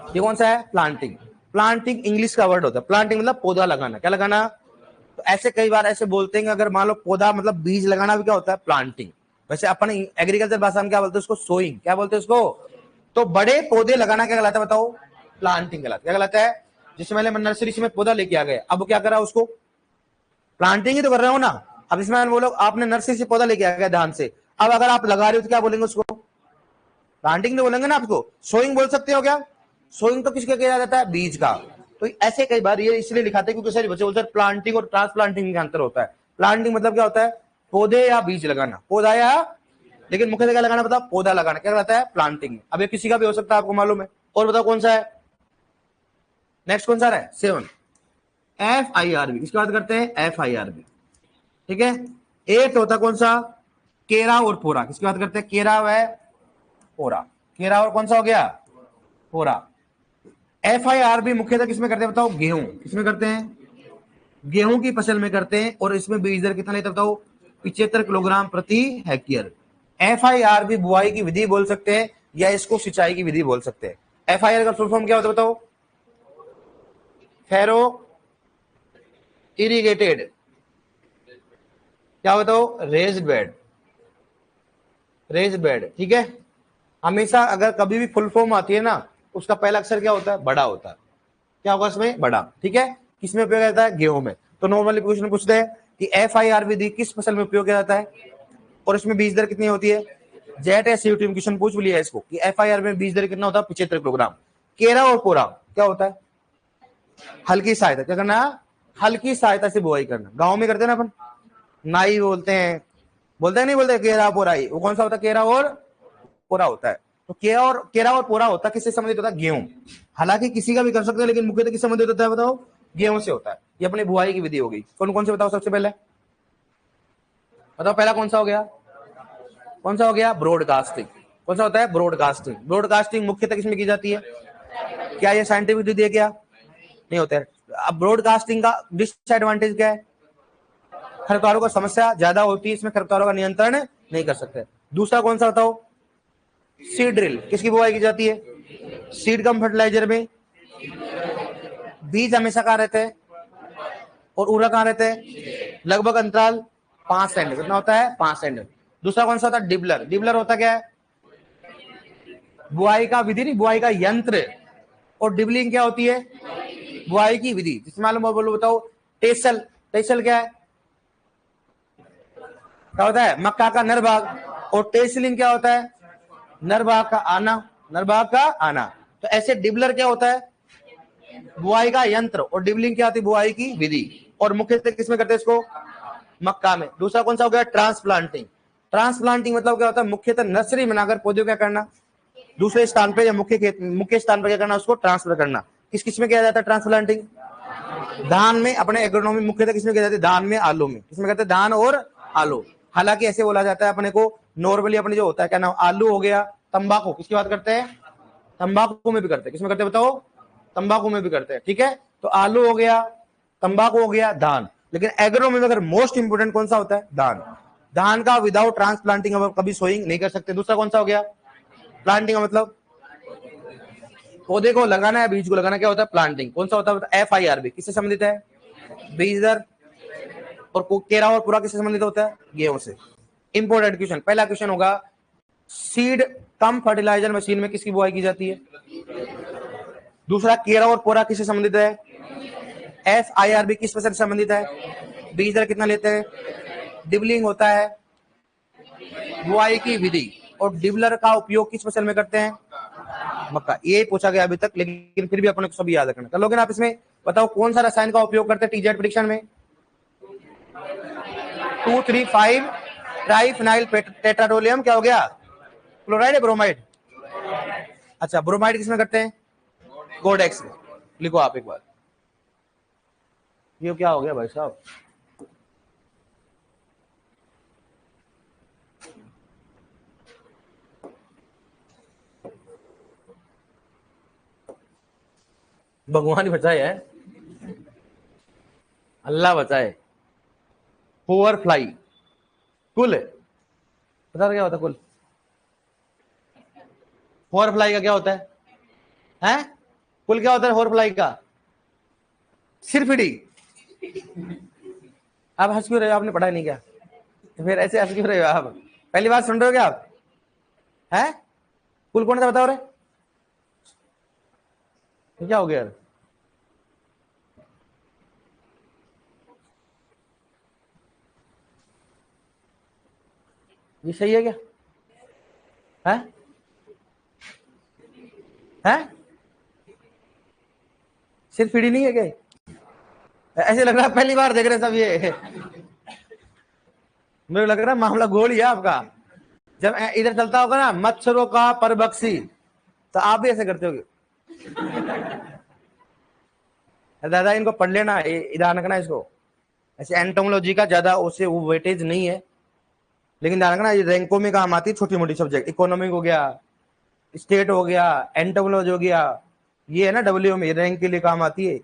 ये कौन सा है? प्लांटिंग। प्लांटिंग इंग्लिश का वर्ड होता है। प्लांटिंग मतलब पौधा लगाना। क्या लगाना? तो ऐसे कई बार ऐसे बोलते हैं, अगर मान लो पौधा मतलब बीज लगाना भी क्या होता है? प्लांटिंग। वैसे अपन एग्रीकल्चर भाषा में क्या बोलते हैं उसको? सोइंग। क्या बोलते हैं उसको? तो बड़े पौधे लगाना क्या कहलाता है बताओ? प्लांटिंग कहलाता है। क्या कहलाता है? जिससे पहले नर्सरी से पौधा लेके आ गए, अब क्या करा उसको? प्लांटिंग ही तो कर रहे हो ना। अब इसमें बोलो आपने नर्सरी से पौधा लेके आ गया धान से, अब अगर आप लगा रहे हो तो क्या बोलेंगे उसको? प्लांटिंग तो बोलेंगे ना आपको। सोइंग बोल सकते हो क्या? सोइंग तो किसके किया जाता है? बीज का। तो ऐसे कई बार ये इसलिए लिखाते हैं क्योंकि सारे बच्चे बोलते हैं प्लांटिंग और ट्रांसप्लांटिंग का अंतर होता है। प्लांटिंग मतलब क्या होता है? पौधे या बीज लगाना, पौधा या, लेकिन मुख्य क्या लगाना बताओ? पौधा लगाना। क्या कहता है? प्लांटिंग। अब ये किसी का भी हो सकता है, आपको मालूम है। और बताओ कौन सा है नेक्स्ट? कौन सा है? 7 FIRB। किसकी बात करते हैं? FIRB। ठीक है, 8 होता कौन सा? केरा और पोरा। किसकी बात करते हैं? केरा व पोरा। केरा और कौन सा हो गया? पोरा। FIRB मुख्यतः किसमें करते हैं बताओ? गेहूं। किसमें करते हैं? गेहूं की फसल में करते हैं। और इसमें बीज दर कितना लेते बताओ? 75 किलोग्राम प्रति हेक्टेयर। FIRB बुआई की विधि बोल सकते हैं, या इसको सिंचाई की विधि बोल सकते हैं। FIR का फुल फॉर्म क्या होता है बताओ? फेरो इरिगेटेड, क्या बताओ? Raised bed. Raised bed. ठीक है, हमेशा अगर कभी भी फुल फॉर्म आती है ना, उसका पहला अक्षर क्या होता है? बड़ा होता है। क्या होगा इसमें? बड़ा। ठीक है, किसमें उपयोग रहता है? गेहूं में। तो नॉर्मली क्वेश्चन पूछते हैं कि FIR विधि किस फसल में उपयोग किया जाता है, और इसमें बीज दर कितनी होती है? जेट या सीयूटी में क्वेश्चन पूछ लिया इसको कि FIR में बीज दर कितना होता है? 75 किलोग्राम। केरा और पोरा क्या होता है? हल्की सहायता। क्या करना? हल्की सहायता से बुआई करना। गांव में करते हैं ना अपन, नाई बोलते हैं, बोलते हैं नहीं बोलते? केरा पोराई, वो कौन सा होता है? केरा और पोरा होता है। तो केरा और पोरा होता है, किससे संबंधित होता है? गेहूं। हालांकि किसी का भी कर सकते हैं, लेकिन मुख्यतः किस संबंधित होता है बताओ? गेहूं से होता है। ये अपनी बुआई की विधि हो गई। कौन कौन से बताओ सबसे पहले? बताओ पहला कौन सा हो गया? कौन सा हो गया? ब्रॉडकास्टिंग। कौन सा होता है? ब्रॉडकास्टिंग। ब्रॉडकास्टिंग मुख्यतः किसमें की जाती है? क्या ये साइंटिफिक विधि है? क्या नहीं होता है। अब ब्रॉडकास्टिंग का डिसएडवांटेज क्या है? खरपतवारों का समस्या ज्यादा होती है, इसमें खरपतवारों का नियंत्रण नहीं कर सकते। दूसरा कौन सा बताओ? Seed drill. किसकी बुआई की जाती है? सीड कम फर्टिलाइजर में बीज हमेशा कहाँ रहते हैं, और उर्वरक कहाँ रहते हैं? लगभग अंतराल 5 सेंटीमीटर। कितना होता है? 5 सेंटीमीटर। दूसरा कौन सा होता है? डिबलर। डिबलर होता क्या है? बुआई का विधि नहीं, बुआई का यंत्र। और डिबलिंग क्या होती है? बुआई की विधि। जिसमें मालूम बोलो बताओ? टेसल। टेसल क्या है? क्या होता है? मक्का का नर भाग। और टेसलिंग क्या होता है? नर भाग का आना। नर भाग का आना। तो ऐसे डिबलर क्या होता है? बुआई का यंत्र। और डिबलिंग क्या होती है? बुआई की विधि। और मुख्यतः किसमें करते हैं इसको? मक्का में। दूसरा कौन सा हो गया? ट्रांसप्लांटिंग। ट्रांसप्लांटिंग मतलब क्या होता है? मुख्यतः नर्सरी बनाकर पौधे क्या करना, दूसरे स्थान पे या मुख्य स्थान पर क्या करना, उसको ट्रांसफर करना। किस किस में किया जाता है ट्रांसप्लांटिंग? धान में। अपने एग्रोनॉमी मुख्यतः किसमें किया जाता है? धान में, आलू में। किसमें कहते हैं? धान और आलू। हालांकि ऐसे बोला जाता है अपने को नॉर्मली, अपने जो होता है क्या नाम, आलू हो गया, तंबाकू। किसकी बात करते हैं? तंबाकू में भी करते हैं। किसमें करते हैं बताओ? तंबाकू में भी करते हैं। ठीक है, तो आलू हो गया, तंबाकू हो गया, धान। लेकिन एग्रोनॉमी में अगर मोस्ट इंपोर्टेंट कौन सा होता है? धान। धान का विदाउट ट्रांसप्लांटिंग अब कभी सोइंग नहीं कर सकते। दूसरा कौन सा हो गया? प्लांटिंग का मतलब पौधे को लगाना है, बीज को लगाना। क्या होता है? प्लांटिंग। कौन सा होता है? FIRB। किससे संबंधित है? बीज दर। और केरा और पूरा किससे संबंधित होता है? गेहूं से। इंपोर्टेंट क्वेश्चन, पहला क्वेश्चन होगा, सीड कम फर्टिलाइजर मशीन में किसकी बुआई की जाती है? दूसरा, केरा और पोरा किससे संबंधित है? FIRB किस फसल से संबंधित है? बीज दर कितना लेते हैं? डिबलिंग होता है बुआई की विधि, और डिबलर का उपयोग किस फसल में करते हैं? मक्का। ये पूछा गया अभी तक, लेकिन फिर भी अपन को सभी याद रखना। कर लोगे ना आप इसमें? बताओ कौन सा रसायन का उपयोग करते हैं टीजेड परीक्षण में? 2,3,5 ट्राइफिनाइल टेट्राटोलियम, क्या हो गया? क्लोराइड है ब्रोमाइड? अच्छा, ब्रोमाइड किसमें करते हैं? गोडेक्स में। लिखो आप एक बार। ये क्या हो गया भाई साहब? भगवान ही बचाए है, अल्लाह बचाए। होवर फ्लाई कुल पता क्या होता है? कुल होवर फ्लाई का क्या होता है? हैं? कुल क्या होता है होवर फ्लाई का? सिरफिडी। आप हंस क्यों रहे हो? आपने पढ़ा नहीं क्या? तो फिर ऐसे हंस क्यों रहे हो आप? पहली बार सुन रहे हो क्या आप? हैं? कुल कौन सा बताओ रे? क्या हो गया यार? ये सही है क्या? है? है? सिर्फ फीडी नहीं है क्या? ऐसे लग रहा है पहली बार देख रहे सब ये। मेरे लग रहा है मामला गोल ही है आपका। जब इधर चलता होगा ना मच्छरों का परबक्सी, तो आप भी ऐसे करते होगे। दादा इनको पढ़ लेना, ध्यान रखना इसको। ऐसे एंटोमोलॉजी का ज्यादा उससे वो वेटेज नहीं है, लेकिन ध्यान रखना ये रैंकों में काम आती है। छोटी मोटी सब्जेक्ट, इकोनॉमिक हो गया, स्टेट हो गया, एंटोमोलॉजी हो गया, ये है ना डब्ल्यू में रैंक के लिए काम आती है।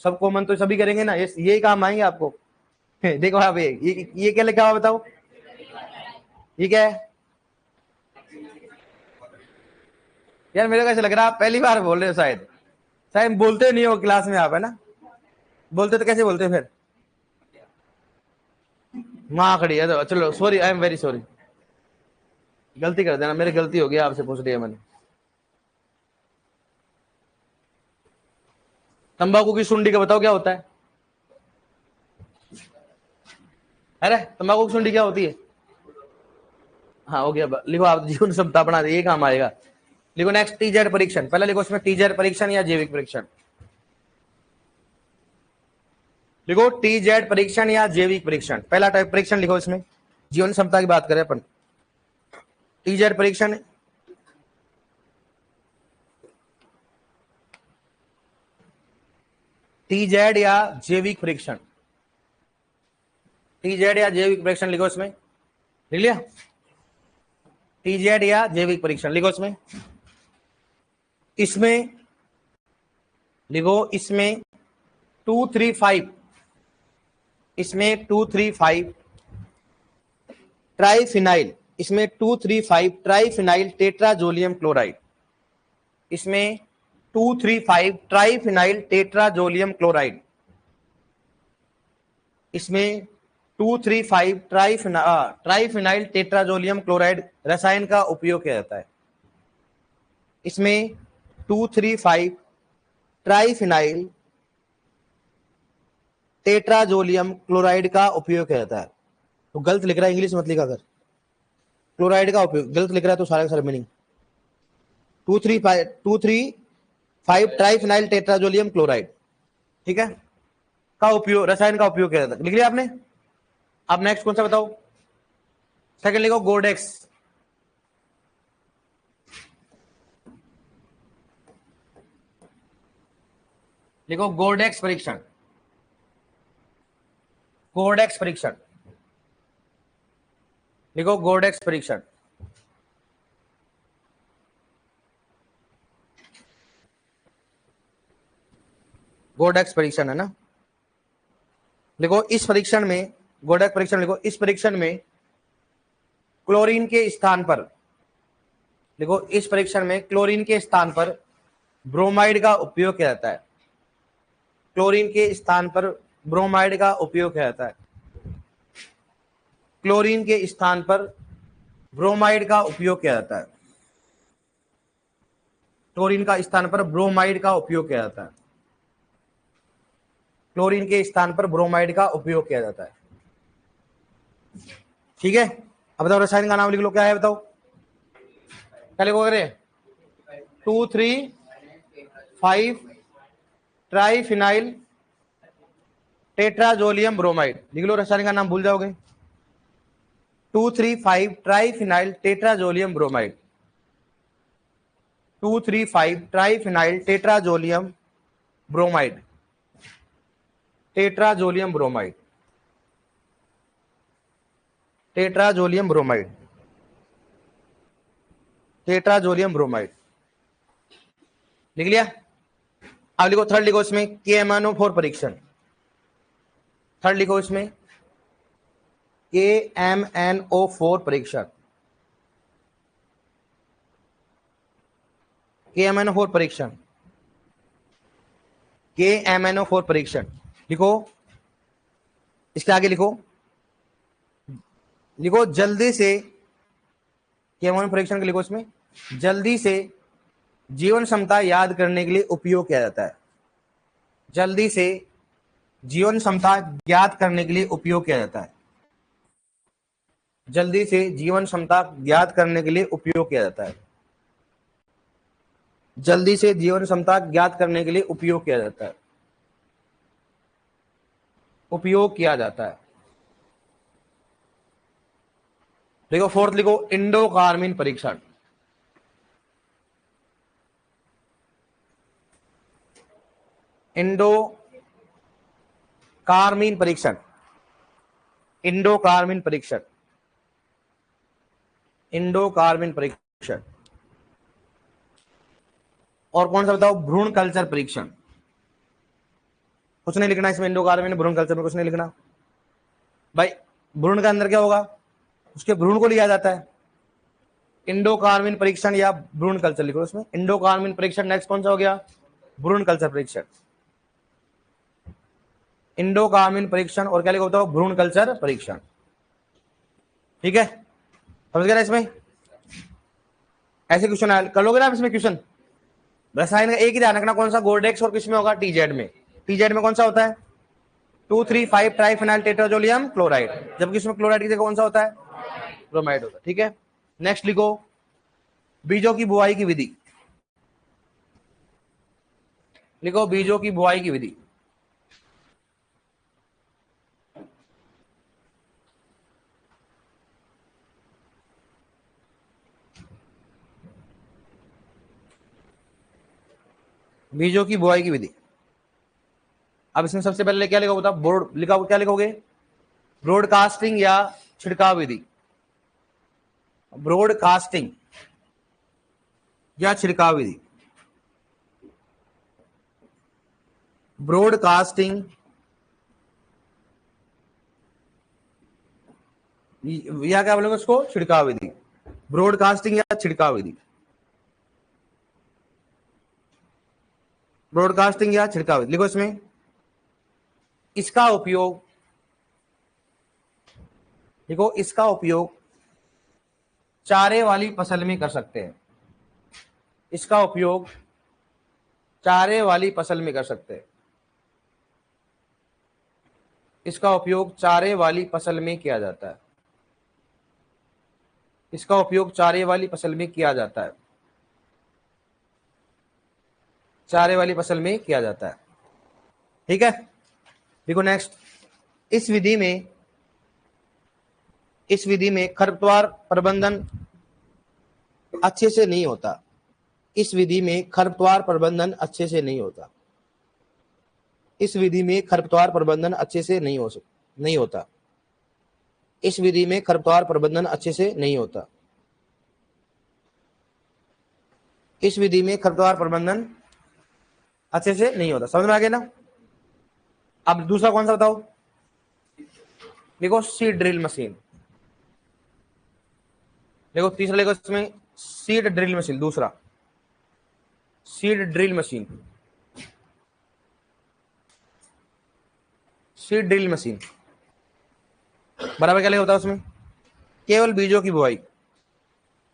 सब कॉमन तो सभी करेंगे ना, यही काम आएंगे आपको। देखो आप ये क्या लिखा हुआ बताओ? ये क्या है यार? मेरे को ऐसा लग रहा है आप पहली बार बोल रहे हो शायद। शायद बोलते नहीं हो क्लास में आप, है ना? बोलते तो कैसे बोलते फिर? माँ खड़ी है तो चलो, sorry, I am very sorry. गलती कर देना, मेरी गलती हो गई, आपसे पूछ लिया मैंने। तंबाकू की सुंडी का बताओ क्या होता है? अरे तंबाकू की सुंडी क्या होती है? हाँ हो गया, लिखो आप जीवन क्षमता बना दे, ये काम आएगा। लिखो नेक्स्ट टीजेड परीक्षण। पहला लिखो इसमें टीजेड परीक्षण या जैविक परीक्षण। लिखो टीजेड परीक्षण या जैविक परीक्षण। पहला टाइप परीक्षण लिखो इसमें, जीवन क्षमता की बात करें अपन। टीजेड परीक्षण, टीजेड या जैविक परीक्षण। टीजेड या जैविक परीक्षण लिखो इसमें। लिख लिया? टीजेड या जैविक परीक्षण लिखो इसमें। इसमें लिखो इसमें 235, इसमें 235 ट्राइफिनाइल, इसमें 235 ट्राइफिनाइल टेट्राजोलियम क्लोराइड, इसमें 235 ट्राइफिनाइल टेट्राजोलियम क्लोराइड, इसमें 235 ट्राइफिनाइल टेट्राजोलियम क्लोराइड रसायन का उपयोग किया जाता है। इसमें 235 ट्राइफिनाइल टेट्राजोलियम क्लोराइड का उपयोग किया जाता है। तो गलत लिख रहा है, इंग्लिश मत लिखा कर। क्लोराइड का उपयोग गलत लिख रहा है तो सारे का सारा मीनिंग 235 ट्राइफिनाइल टेट्राजोलियम क्लोराइड, ठीक है, का उपयोग, रसायन का उपयोग किया जाता है। लिख लिया आपने? अब नेक्स्ट कौन सा बताओ? सेकंड लिखो गोडेक्स। लिखो गोडेक्स परीक्षण। गोडेक्स परीक्षण लिखो, गोडेक्स परीक्षण। गोडेक्स परीक्षण है ना? लिखो इस परीक्षण में, गोडेक्स परीक्षण लिखो, इस परीक्षण में क्लोरीन के स्थान पर, लिखो इस परीक्षण में क्लोरीन के स्थान पर ब्रोमाइड का उपयोग किया जाता है। क्लोरीन के स्थान पर ब्रोमाइड का उपयोग किया जाता है। क्लोरीन के स्थान पर ब्रोमाइड का उपयोग किया जाता है। क्लोरीन का स्थान पर ब्रोमाइड का उपयोग किया जाता है। क्लोरीन के स्थान पर ब्रोमाइड का उपयोग किया जाता है। ठीक है, अब बताओ रसायन का नाम लिख लो, क्या है बताओ, क्या लिखोगे? 2,3,5 ट्राइफिनाइल टेट्राजोलियम ब्रोमाइड, लिख लो, रसायन का नाम भूल जाओगे। 2,3,5 triphenyl tetrazolium bromide, 2,3,5 triphenyl tetrazolium bromide, tetrazolium bromide, tetrazolium bromide, tetrazolium bromide, लिख लिया। अब लिखो थर्ड, लिखो इसमें KMnO4 परीक्षण, थर्ड लिखो इसमें KMnO4 परीक्षण, KMnO4 परीक्षण, KMnO4 परीक्षण, लिखो, इसके आगे लिखो, लिखो जल्दी से, KMnO परीक्षण के लिखो इसमें, जल्दी से जीवन क्षमता याद करने के लिए उपयोग किया जाता है, जल्दी से जीवन क्षमता ज्ञात करने के लिए उपयोग किया जाता है, जल्दी से जीवन क्षमता ज्ञात करने के लिए उपयोग किया जाता है, जल्दी से जीवन क्षमता ज्ञात करने के लिए उपयोग किया जाता है, उपयोग किया जाता है। देखो फोर्थ लिखो इंडोकार्मिन परीक्षण, इंडोकार्मिन परीक्षण, इंडोकार्मिन परीक्षण, इंडोकार्मिन परीक्षण। और कौन सा बताओ, भ्रूण कल्चर परीक्षण, कुछ नहीं लिखना इसमें, इंडोकार्मिन भ्रूण कल्चर में कुछ नहीं लिखना भाई। भ्रूण के अंदर क्या होगा, उसके भ्रूण को लिया जाता है, इंडोकार्मिन परीक्षण या भ्रूण कल्चर लिखो इसमें, इंडोकार्मिन परीक्षण। नेक्स्ट कौन सा हो गया, भ्रूण कल्चर परीक्षण, इंडोकार्मिन परीक्षण, और क्या लिखो बताओ, भ्रूण कल्चर परीक्षण। ठीक है, समझ गए ना? इसमें ऐसे क्वेश्चन आए, कर लोगे ना आप इसमें क्वेश्चन। रसायन का एक ही ध्यान रखना, कौन सा, गोल्डेक्स, और किसमें होगा, टीजेड में। टीजेड में कौन सा होता है, 2,3,5 ट्राइफिनाइल टेट्राजोलियम क्लोराइड, जबकि इसमें क्लोराइड की जगह कौन सा होता है, ब्रोमाइड होता है। ठीक है, नेक्स्ट लिखो बीजों की बुआई की विधि, लिखो बीजों की बुआई की विधि। बीजों की बुआई की विधि। अब इसमें सबसे पहले क्या लिखोगे बताओ, बोर्ड लिखा, क्या लिखोगे, ब्रॉडकास्टिंग या छिड़काव विधि, ब्रॉडकास्टिंग या छिड़काव विधि, ब्रॉडकास्टिंग या क्या बोलेंगे उसको, छिड़काव विधि, ब्रॉडकास्टिंग या छिड़काव विधि, ब्रॉडकास्टिंग या छिड़काव विधि। लिखो इसमें, इसका उपयोग, देखो इसका उपयोग चारे वाली फसल में कर सकते हैं, इसका उपयोग चारे वाली फसल में कर सकते हैं, इसका उपयोग चारे वाली फसल में किया जाता है, इसका उपयोग चारे वाली फसल में किया जाता है, चारे वाली फसल में किया जाता है। ठीक है, देखो नेक्स्ट, इस विधि में खरपतवार प्रबंधन अच्छे से नहीं होता, इस विधि में खरपतवार प्रबंधन अच्छे से नहीं होता, इस विधि में खरपतवार प्रबंधन अच्छे से नहीं होता, इस विधि में खरपतवार प्रबंधन अच्छे से नहीं होता, इस विधि में खरपतवार प्रबंधन अच्छे से नहीं होता। समझ में आ गया ना? अब दूसरा कौन सा बताओ, देखो सीड ड्रिल मशीन, देखो तीसरा लिखो इसमें सीड ड्रिल मशीन, दूसरा seed drill machine, seed drill machine बराबर क्या होता है उसमें, केवल बीजों की बुआई,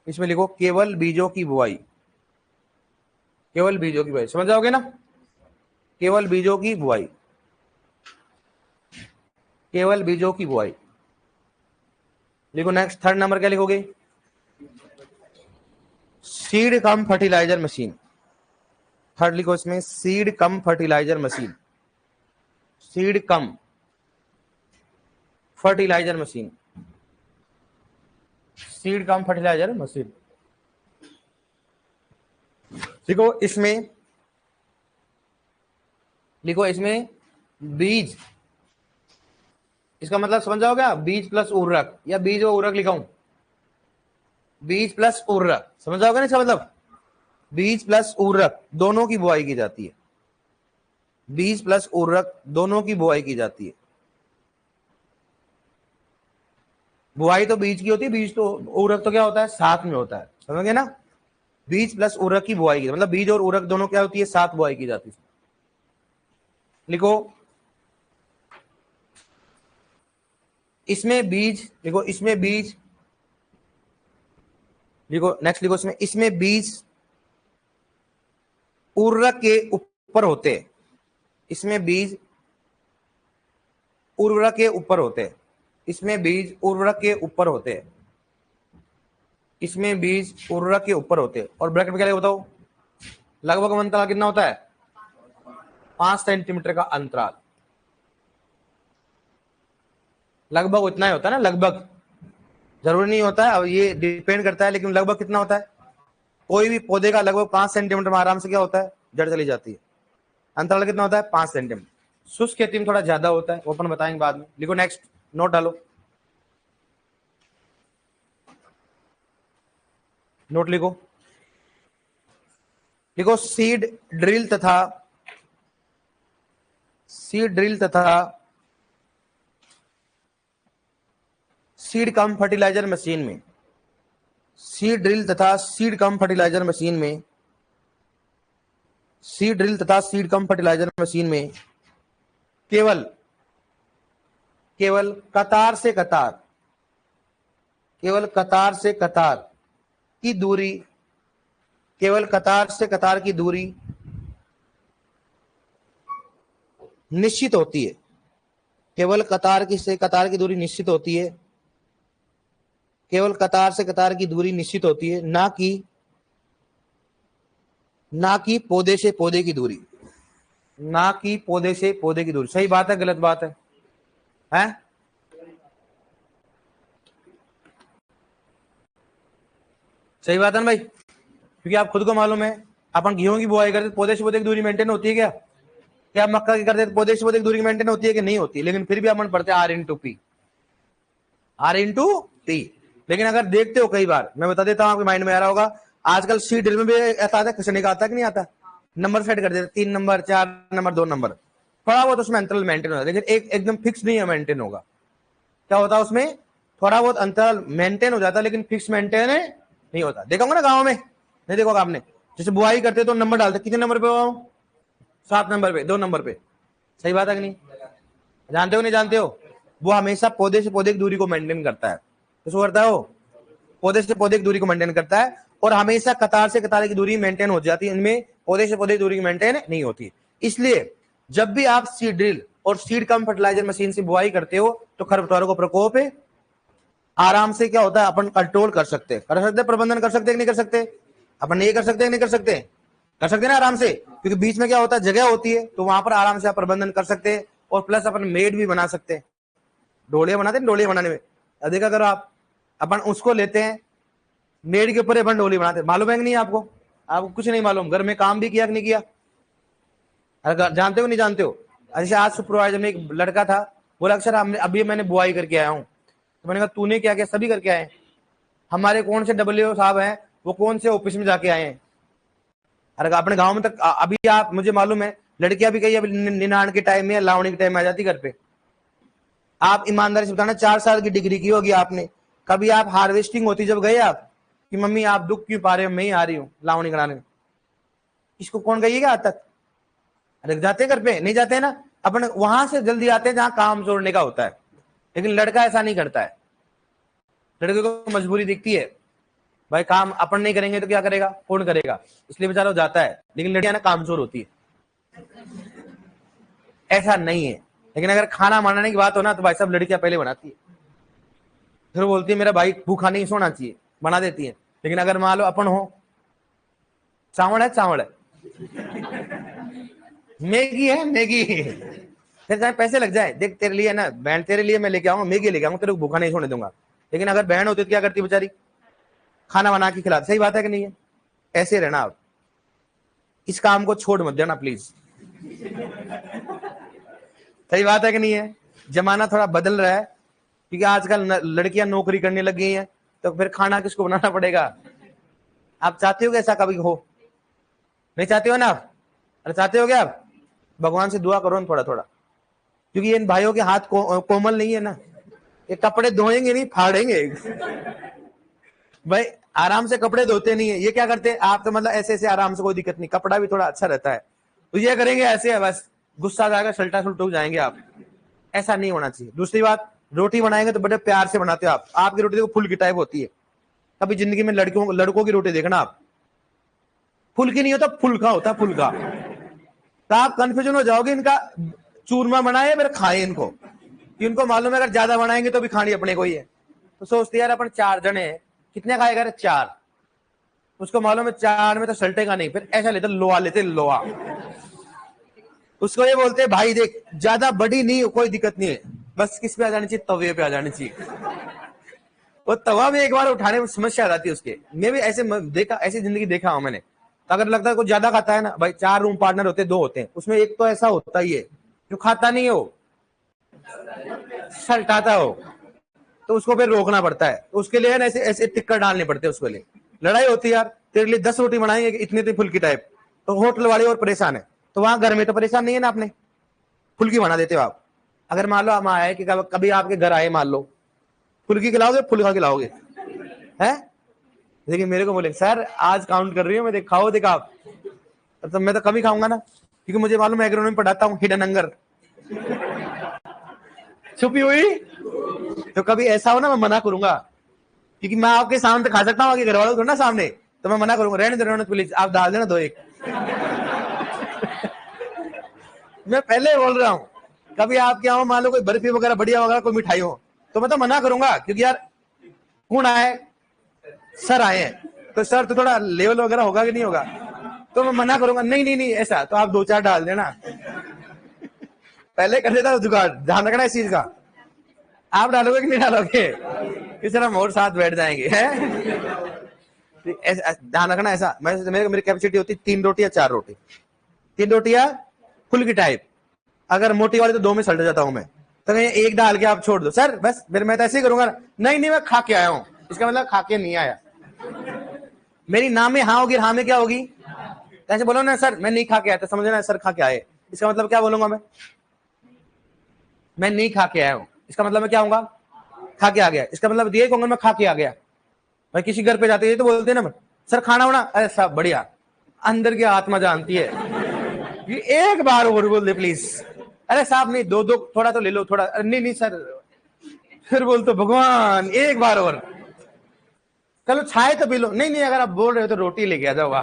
इसमें लिखो केवल बीजों की बुआई, केवल बीजों की बुआई, समझ जाओगे ना, केवल बीजों की बुआई, केवल बीजों की बुआई। लिखो नेक्स्ट, थर्ड नंबर क्या लिखोगे? Seed cum fertilizer machine. Third लिखो इसमें, seed cum fertilizer machine. Seed cum fertilizer machine. Seed cum fertilizer machine. देखो इसमें, लिखो इसमें बीज, इसका मतलब समझ जाओगे आप, बीज प्लस उर्वरक, या बीज और उर्वरक लिखाऊं? बीज प्लस उर्वरक, समझ जाओगे ना इसका मतलब? बीज प्लस उर्वरक दोनों की बुआई की जाती है। बीज प्लस उर्वरक दोनों की बुआई की जाती है। बुआई तो बीज की होती है, बीज तो, उर्वरक तो क्या होता है, साथ में होता है, समझ गए ना? बीज प्लस उर्वरक की बुआई की, मतलब बीज और उर्वरक दोनों क्या होती है, साथ बुआई की जाती है। लिखो इसमें बीज, लिखो इसमें बीज, लिखो नेक्स्ट, लिखो इसमें बीज उर्वरक के ऊपर होते हैं। इसमें बीज उर्वरक के ऊपर होते हैं। इसमें बीज उर्वरक के ऊपर होते हैं। इसमें बीज उर्वरक के ऊपर होते हैं। और ब्रैकेट में क्या बताओ, लगभग अंतराल कितना होता है? 5 सेंटीमीटर का अंतराल। लगभग उतना ही होता है ना, लगभग, जरूरी नहीं होता है, अब ये डिपेंड करता है, लेकिन लगभग कितना होता है? कोई भी पौधे का लगभग 5 सेंटीमीटर में आराम से क्या होता है, जड़ चली जाती है। अंतराल कितना होता है? 5 सेंटीमीटर। शुष्क खेती में थोड़ा ज्यादा होता है, वो अपन बताएंगे बाद में। लिखो नेक्स्ट, नोट डालो, नोट लिखो। लिखो सीड ड्रिल तथा सीड कम फर्टिलाइजर मशीन में, सीड ड्रिल तथा सीड कम फर्टिलाइजर मशीन में, सीड ड्रिल तथा सीड कम फर्टिलाइजर मशीन में केवल कतार से कतार, केवल कतार से कतार की दूरी, केवल कतार से कतार की दूरी निश्चित होती है। केवल कतार से कतार की दूरी निश्चित होती है। केवल कतार से कतार की दूरी निश्चित होती है, ना कि पौधे से पौधे की दूरी, ना कि पौधे से पौधे की दूरी। सही बात है, गलत बात है? हैं? सही बात है ना भाई? क्योंकि आप खुद को मालूम है, अपन गेहूं की बुआई करते पौधे से पौधे की दूरी मेंटेन होती है क्या? क्या मक्का की करते पौधे से पौधे की दूरी मेंटेन होती है कि नहीं होती? लेकिन फिर भी अपन पढ़ते हैं R/P, R/P। लेकिन अगर देखते हो, कई बार मैं बता देता हूं, आपके माइंड में आ रहा होगा, आजकल सी ड्रिल में भी ऐसा आता है, खसने का आता है कि नहीं आता? नंबर सेट कर देते, 3 नंबर, 4 नंबर, 2 नंबर, थोड़ा बहुत उसमें अंतराल मेंटेन होता है, लेकिन एकदम फिक्स नहीं है मेंटेन होगा। क्या होता है उसमें? थोड़ा बहुत अंतराल मेंटेन हो जाता है, लेकिन फिक्स मेंटेन नहीं होता। देखा होगा ना गाँव में, नहीं देखोगा आपने? जैसे बुआई करते तो नंबर डालते, कितने नंबर पे हो? 7 नंबर पे, 2 नंबर पे। सही बात है कि नहीं? जानते हो नहीं जानते हो? वो हमेशा पौधे से पौधे की दूरी को मेंटेन करता है। तो करता है वो, पौधे से पौधे की दूरी को मेंटेन करता है, और हमेशा कतार से कतार की दूरी मेंटेन हो जाती है। इनमें पौधे से पौधे की दूरी मेंटेन नहीं होती। इसलिए जब भी आप सीड ड्रिल और सीड कम फर्टिलाइजर मशीन से बुआई करते हो, तो खरपतवारों को प्रकोप आराम से क्या होता है, अपन कंट्रोल कर सकते हैं, प्रबंधन कर सकते हैं कि नहीं कर सकते? अपन नहीं कर सकते कि नहीं कर सकते? कर सकते ना आराम से, क्योंकि बीच में क्या होता है, जगह होती है, तो वहां पर आराम से आप प्रबंधन कर सकते हैं। और प्लस अपन मेड भी बना सकते हैं, डोलियां बनाते हैं, डोलियां बनाने में देखा करो आप, अपन उसको लेते हैं, मेड के ऊपर अपन डोली बनाते हैं। मालूम है कि नहीं आपको? आपको कुछ नहीं मालूम, घर में काम भी किया कि नहीं किया? अगर जानते हो नहीं जानते हो? जैसे आज सुपरवाइजर में एक लड़का था, बोला अक्सर अभी मैंने बुआई करके आया हूँ। तो मैंने कहा तूने क्या किया? सभी करके आए। हमारे कौन से WO साहब हैं, वो कौन से ऑफिस में जाके आए हैं। अरे अपने गांव में तक अभी आप, मुझे मालूम है, लड़कियां भी कहीं अभी निनाण के टाइम में या लावणी के टाइम में आ जाती घर पे। आप ईमानदारी से बताना, 4 साल की डिग्री की होगी आपने, कभी आप हार्वेस्टिंग होती जब गए आप कि मम्मी आप दुख क्यों पा रहे हो, मैं ही आ रही हूँ लावणी कराने? इसको कौन कहिएगा आज तक? अरे जाते घर पे नहीं जाते ना, अपन वहां से जल्दी आते हैं जहां काम जोड़ने का होता है। लेकिन लड़का ऐसा नहीं करता है, लड़के को मजबूरी दिखती है, भाई काम अपन नहीं करेंगे तो क्या करेगा, कौन करेगा, इसलिए बेचारा जाता है। लेकिन लड़कियां ना कामचोर होती है, ऐसा नहीं है। लेकिन अगर खाना बनाने की बात हो ना, तो भाई साहब लड़कियां पहले बनाती है। फिर बोलती है मेरा भाई भूखा नहीं सोना चाहिए, बना देती है। लेकिन अगर मान लो अपन हो, चावल है चावल है, मैगी है मैगी, फिर चाहे पैसे लग जाए, देख तेरे लिए ना बहन, तेरे लिए मैं लेके आऊंगा मैगी, लेके आऊंगा, तेरे को भूखा नहीं सोने दूंगा। लेकिन अगर बहन होती तो क्या करती बेचारी, खाना बना के खिलाती। सही बात है कि नहीं है? ऐसे रहना आप, इस काम को छोड़ मत देना प्लीज। सही बात है कि नहीं है? जमाना थोड़ा बदल रहा है, क्योंकि आजकल लड़कियां नौकरी करने लग गई हैं, तो फिर खाना किसको बनाना पड़ेगा? आप चाहते हो कि ऐसा कभी हो? नहीं चाहते हो ना आप? अरे चाहते हो क्या आप? भगवान से दुआ करो ना थोड़ा थोड़ा, क्योंकि इन भाइयों के हाथ कोमल नहीं है ना, ये कपड़े धोएंगे नहीं फाड़ेंगे। भाई आराम से कपड़े धोते नहीं है, ये क्या करते हैं आप तो मतलब ऐसे ऐसे आराम से, कोई दिक्कत नहीं, कपड़ा भी थोड़ा अच्छा रहता है, तो ये करेंगे ऐसे है बस, गुस्सा आ जाएगा, सल्टा सुल्ट हो जाएंगे आप। ऐसा नहीं होना चाहिए। दूसरी बात, रोटी बनाएंगे तो बड़े प्यार से बनाते हो आप। आपकी रोटी देखो फुल की टाइप होती है। कभी जिंदगी में लड़कों की रोटी देखना आप, फुल की नहीं होता, फुल्का होता फुल्का। तो आप कंफ्यूजन हो जाओगे, इनका चूरमा बनाए फिर खाए इनको, कि उनको मालूम है अगर ज्यादा बनाएंगे तो भी खानी अपने को ही है। तो सोचते यार अपन 4 जने हैं, कितने खाएगा? 4। उसको मालूम है 4 में तो सल्टेगा नहीं, फिर ऐसा लेते लोहा, लेते लोहा। उसको ये बोलते भाई देख ज्यादा बड़ी नहीं, कोई दिक्कत नहीं है, बस किस पे आ जानी चाहिए? तवे पे आ जानी चाहिए। वो तवा में एक बार उठाने में समस्या आ जाती है उसके। मैं भी ऐसे देखा, ऐसी जिंदगी देखा हूं मैंने। तो अगर लगता है कुछ ज्यादा खाता है ना भाई, 4 रूम पार्टनर होते हैं, 2 होते हैं, उसमें एक तो ऐसा होता ही है जो खाता नहीं हो, सल्टाता हो, तो उसको फिर रोकना पड़ता है। तो उसके लिए ऐसे ऐसे टिक्कर डालने पड़ते हैं, उसके लिए लड़ाई होती है यार। तेरे लिए 10 रोटी बनाएंगे इतनी इतनी फुल्की टाइप, तो होटल वाले और परेशान है। तो वहां घर में तो परेशान नहीं है ना, आपने फुल्की बना देते हो आप। अगर मान लो हम आए कि कभी आपके घर आए, मान लो फुल्की खिलाओगे, फुल्का खिलाओगे है? लेकिन मेरे को बोले सर आज काउंट कर रही हूँ मैं, खाओ देखा आप, तो मैं तो कभी खाऊंगा ना, क्योंकि मुझे मालूम है एग्रोनॉमी पढ़ाता हूँ, हिडन हंगर छुपी हुई। तो कभी ऐसा हो ना मैं मना करूंगा, क्योंकि मैं आपके सामने खा सकता हूँ, आगे घर वालों को ना सामने, तो मैं मना करूंगा, रहने दो प्लीज, आप डाल देना 2 एक। मैं पहले बोल रहा हूँ, कभी आप क्या हो मान लो कोई बर्फी वगैरह बढ़िया वगैरह कोई मिठाई हो, तो मैं तो मना करूंगा, क्योंकि यार कौन आए? सर आए हैं, तो सर तो थोड़ा लेवल वगैरह होगा कि नहीं होगा, तो मैं मना करूंगा, नहीं नहीं नहीं ऐसा, तो आप 2-4 डाल देना। पहले कर देता जुगाड़, ध्यान रखना इस चीज का। आप डालोगे कि नहीं डालोगे? इस तरह और साथ बैठ जाएंगे है। ध्यान रखना ऐसा, मेरी कैपेसिटी होती 3 रोटी या 4 रोटी, 3 रोटियां फुल की टाइप। अगर मोटी वाली तो 2 में सल्ट जाता हूं मैं, तो एक डाल के आप छोड़ दो सर बस, फिर मैं तो ऐसे ही करूंगा। नहीं नहीं मैं खा के आया हूं, इसका मतलब खा के नहीं आया। मेरी ना में हाँ होगी, हाँ में क्या होगी? ऐसे बोलो ना सर मैं नहीं खा के आया, तो समझना सर खा के आए, इसका मतलब क्या बोलूंगा मैं नहीं खा के आया हूं, इसका मतलब मैं क्या होगा? खा के आ गया। इसका मतलब ये कहूंगा मैं खा के आ गया। भाई किसी घर पे जाते हैं तो बोलते हैं ना सर खाना वाना, अरे सब बढ़िया, अंदर की आत्मा जानती है। ये एक बार और बोल दे प्लीज, अरे साहब नहीं 2-2 थोड़ा तो ले लो थोड़ा, नहीं नहीं सर, फिर बोल तो भगवान एक बार और, चलो छाए तो पी लो, नहीं नहीं अगर आप बोल रहे हो तो रोटी लेके आ जाओ।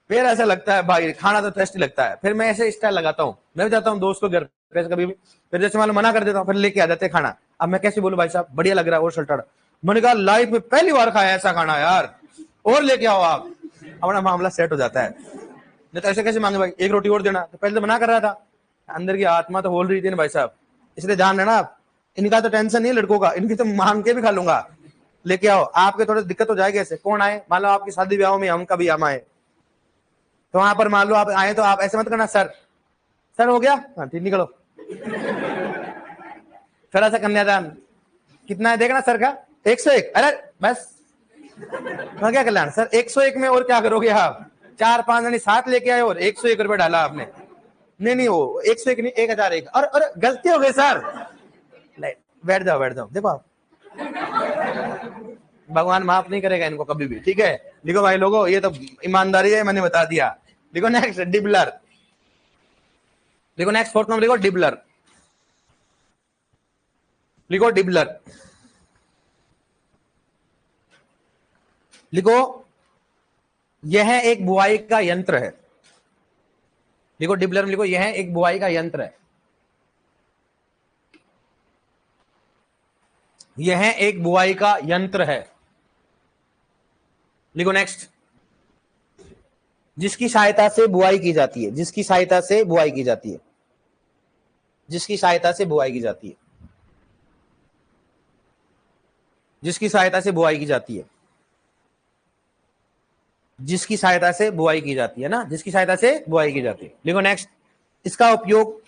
फिर ऐसा लगता है भाई खाना तो टेस्टी लगता है, फिर मैं ऐसे स्टाइल लगाता हूँ, मैं भी जाता हूँ दोस्त को घर पे कभी भी, फिर जैसे मान मना कर देता हूँ, फिर लेके आ जाते हैं खाना। अब मैं कैसे बोलूं भाई साहब बढ़िया लग रहा है और सल्टड़, मैंने कहा लाइफ में पहली बार खाया ऐसा खाना यार, और लेके आओ आप, अपना मामला सेट हो जाता है। नहीं तो ऐसे कैसे मांगे भाई, एक रोटी और देना, तो पहले तो मना कर रहा था, अंदर की आत्मा तो बोल रही थी ना भाई साहब। इसलिए ध्यान देना आप, इनका तो टेंशन नहीं लड़कों का, इनकी तो मांग के भी खा लूंगा, लेके आओ। आपके थोड़ी दिक्कत हो जाएगी ऐसे, कौन आए मान लो आपकी शादी ब्याह में हम कभी हम आए, तो वहां पर मान लो आप आए, तो आप ऐसे मत करना सर, सर हो गया हाँ ठीक निकलो। थोड़ा सा कन्यादान कितना है देखना सर का, 101, अरे बस मैं क्या कल्याण सर 101 में और क्या करोगे आप? 4-5 जने साथ लेके आए और 101 रुपए डाला आपने। नहीं नहीं वो 101 नहीं 1001, और गलती हो गई सर। बैठ जाओ बैठ जाओ, देखो आप भगवान माफ नहीं करेगा इनको कभी भी, ठीक है। लिखो भाई लोगों, ये तो ईमानदारी है, मैंने बता दिया। लिखो नेक्स्ट डिबलर, लिखो नेक्स्ट 4th नंबर लिखो डिबलर, लिखो डिबलर, लिखो यह एक बुआई का यंत्र है। लिखो डिबलर में लिखो यह एक बुआई का यंत्र है। यह एक बुआई का यंत्र है। लिखो नेक्स्ट। जिसकी सहायता से बुआई की जाती है, जिसकी सहायता से बुआई की जाती है, जिसकी सहायता से बुआई की जाती है, जिसकी सहायता से बुआई की जाती है, जिसकी सहायता से बुआई की जाती है ना, जिसकी सहायता से बुआई की जाती है। लिखो नेक्स्ट। इसका उपयोग,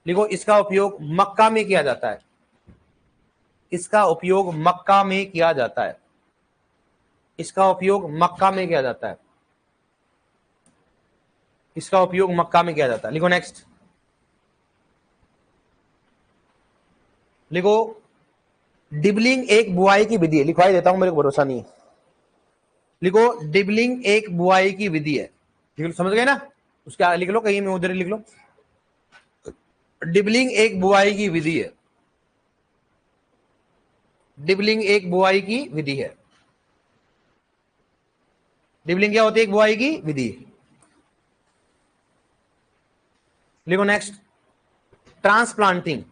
लिखो इसका उपयोग मक्का में किया जाता है। इसका उपयोग मक्का में किया जाता है। इसका उपयोग मक्का में किया जाता है। इसका उपयोग मक्का में किया जाता है। लिखो नेक्स्ट। लिखो डिबलिंग एक बुआई की विधि है। लिखवाई देता हूं, मेरे को भरोसा नहीं है। लिखो डिबलिंग एक बुआई की विधि है। समझ गए ना? उसके लिख लो, कहीं में उधर लिख लो। डिबलिंग एक बुआई की विधि है। डिबलिंग एक बुआई की विधि है। डिबलिंग क्या होती है? एक बुआई की विधि। लिखो नेक्स्ट। ट्रांसप्लांटिंग।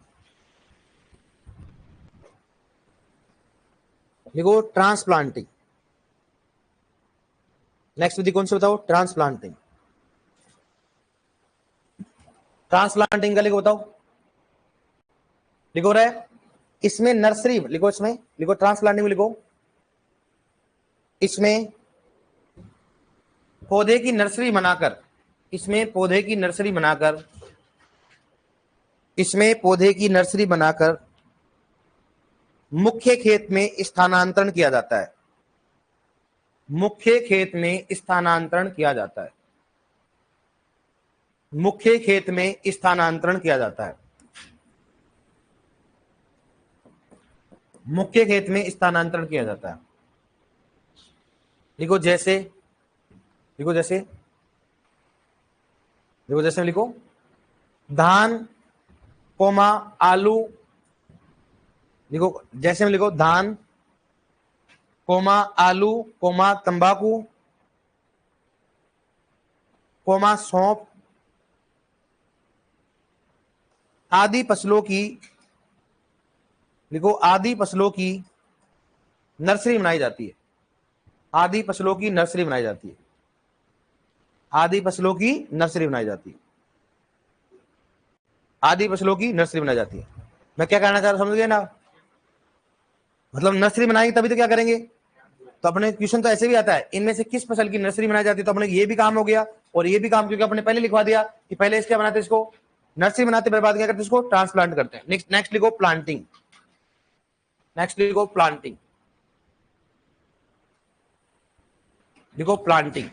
लिखो ट्रांसप्लांटिंग। नेक्स्ट विधि कौन सी बताओ? ट्रांसप्लांटिंग। ट्रांसप्लांटिंग का लिखो, बताओ। लिखो रहे इसमें नर्सरी, लिखो इसमें, लिखो ट्रांसप्लांटिंग में, लिखो इसमें पौधे की नर्सरी बनाकर, इसमें पौधे की नर्सरी बनाकर, इसमें पौधे की नर्सरी बनाकर मुख्य खेत में स्थानांतरण किया जाता है। मुख्य खेत में स्थानांतरण किया जाता है। मुख्य खेत में स्थानांतरण किया जाता है। मुख्य खेत में स्थानांतरण किया जाता है। लिखो जैसे, लिखो जैसे, लिखो जैसे, लिखो धान कोमा आलू। लिखो जैसे में, लिखो धान कोमा आलू कोमा तंबाकू कोमा सौंफ आदि फसलों की, लिखो आदि फसलों की नर्सरी बनाई जाती है। आदि फसलों की नर्सरी बनाई जाती है। आदि फसलों की नर्सरी बनाई जाती है। आदि फसलों की नर्सरी बनाई जाती है। मैं क्या कहना चाह रहा हूं, समझ गए ना? मतलब नर्सरी बनाएंगे तभी तो क्या करेंगे। तो अपने क्वेश्चन तो ऐसे भी आता है, इनमें से किस फसल की नर्सरी बनाई जाती है, तो अपने ये भी काम हो गया और ये भी काम, क्योंकि अपने पहले लिखवा दिया कि पहले इसके बनाते, इसको नर्सरी बनाते, बर्बाद क्या करते, इसको ट्रांसप्लांट करते हैं। नेक्स्ट, नेक्स्ट लिखो प्लांटिंग। नेक्स्ट लिखो प्लांटिंग। लिखो प्लांटिंग।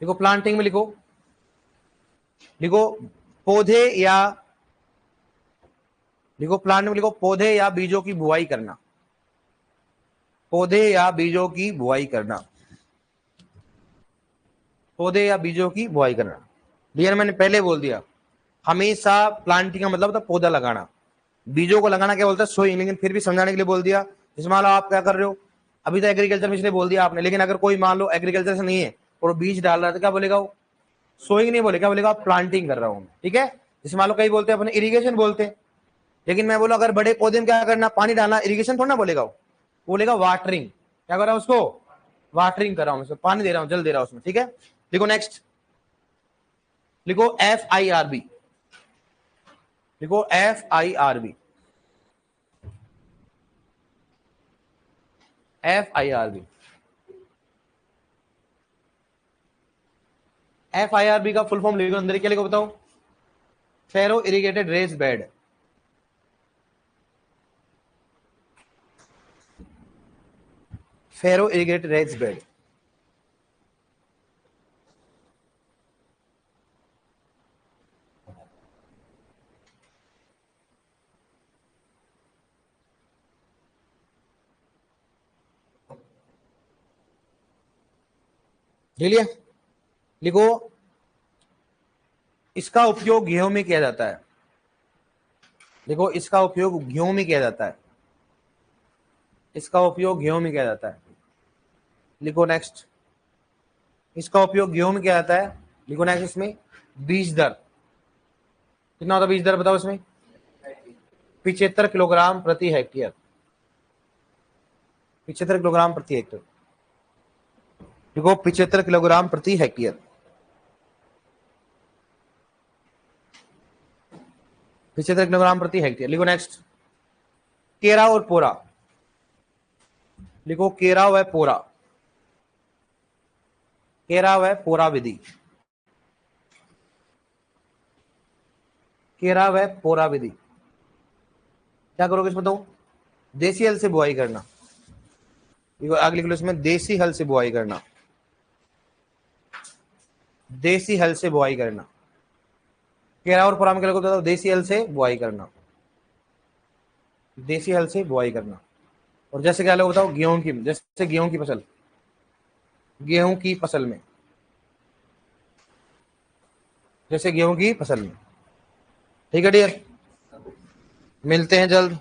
लिखो प्लांटिंग में, लिखो, लिखो पौधे या, लिखो प्लांट में, लिखो पौधे या बीजों की बुआई करना। पौधे या बीजों की बुआई करना। पौधे या बीजों की बुआई करना। डियर मैंने पहले बोल दिया, हमेशा प्लांटिंग का मतलब था पौधा लगाना। बीजों को लगाना क्या बोलता है? सोइंग। लेकिन फिर भी समझाने के लिए बोल दिया। जैसे मान लो आप क्या कर रहे हो, अभी तो एग्रीकल्चर में इसलिए बोल दिया आपने, लेकिन अगर कोई मान लो एग्रीकल्चर से नहीं है और बीज डाल रहा है तो क्या बोलेगा वो? सोइंग नहीं बोले, क्या बोलेगा? प्लांटिंग कर रहा हूं। ठीक है? जैसे मान लो कई बोलते हैं अपने इरिगेशन बोलते हैं, लेकिन मैं बोला अगर बड़े पौधे में क्या करना, पानी डालना, इरिगेशन थोड़ा ना बोलेगा वो, बोलेगा वाटरिंग। क्या कर रहा हूं उसको? वाटरिंग कर रहा हूं, उसको पानी दे रहा हूं, जल दे रहा हूं उसमें। ठीक है? लिखो नेक्स्ट। लिखो FIRB। लिखो FIRB। FIRB। FIRB का फुल फॉर्म लिखो, अंदर क्या लिखो बताओ? फेरो इरिगेटेड रेस बेड। फेरो इरिगेटेड रेस बेड। ले लिया? लिखो इसका उपयोग गेहूं में किया जाता है। लिखो इसका उपयोग गेहूं में किया जाता है। इसका उपयोग गेहूं में किया जाता है। लिखो नेक्स्ट। इसका उपयोग गेहूं में किया जाता है। लिखो नेक्स्ट इसमें बीज दर। कितना होता है बीज दर बताओ इसमें? 75 किलोग्राम प्रति हेक्टेयर। 75 किलोग्राम प्रति हेक्टेयर। देखो 75 किलोग्राम प्रति हेक्टेयर। 75 किलोग्राम प्रति हेक्टेयर। लिखो नेक्स्ट, केरा और पोरा। लिखो केरा व पोरा। केरा व पोरा विधि। केरा व पोरा विधि क्या करोगे इसमें? बताओ। देसी हल से बुआई करना। आगे लिख लो इसमें, देसी हल से बुआई करना। देसी हल से बुआई करना। केरा और पोरा में क्या लिखो? देसी हल से बुआई करना। देसी हल से बुआई करना। और जैसे क्या लोग बताओ, गेहूं की, जैसे गेहूं की फसल, गेहूं की फसल में, जैसे गेहूं की फसल में। ठीक है डियर, मिलते हैं जल्द।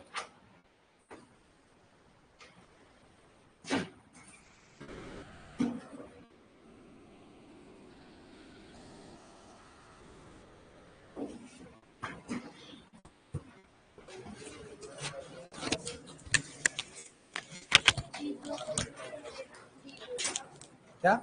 क्या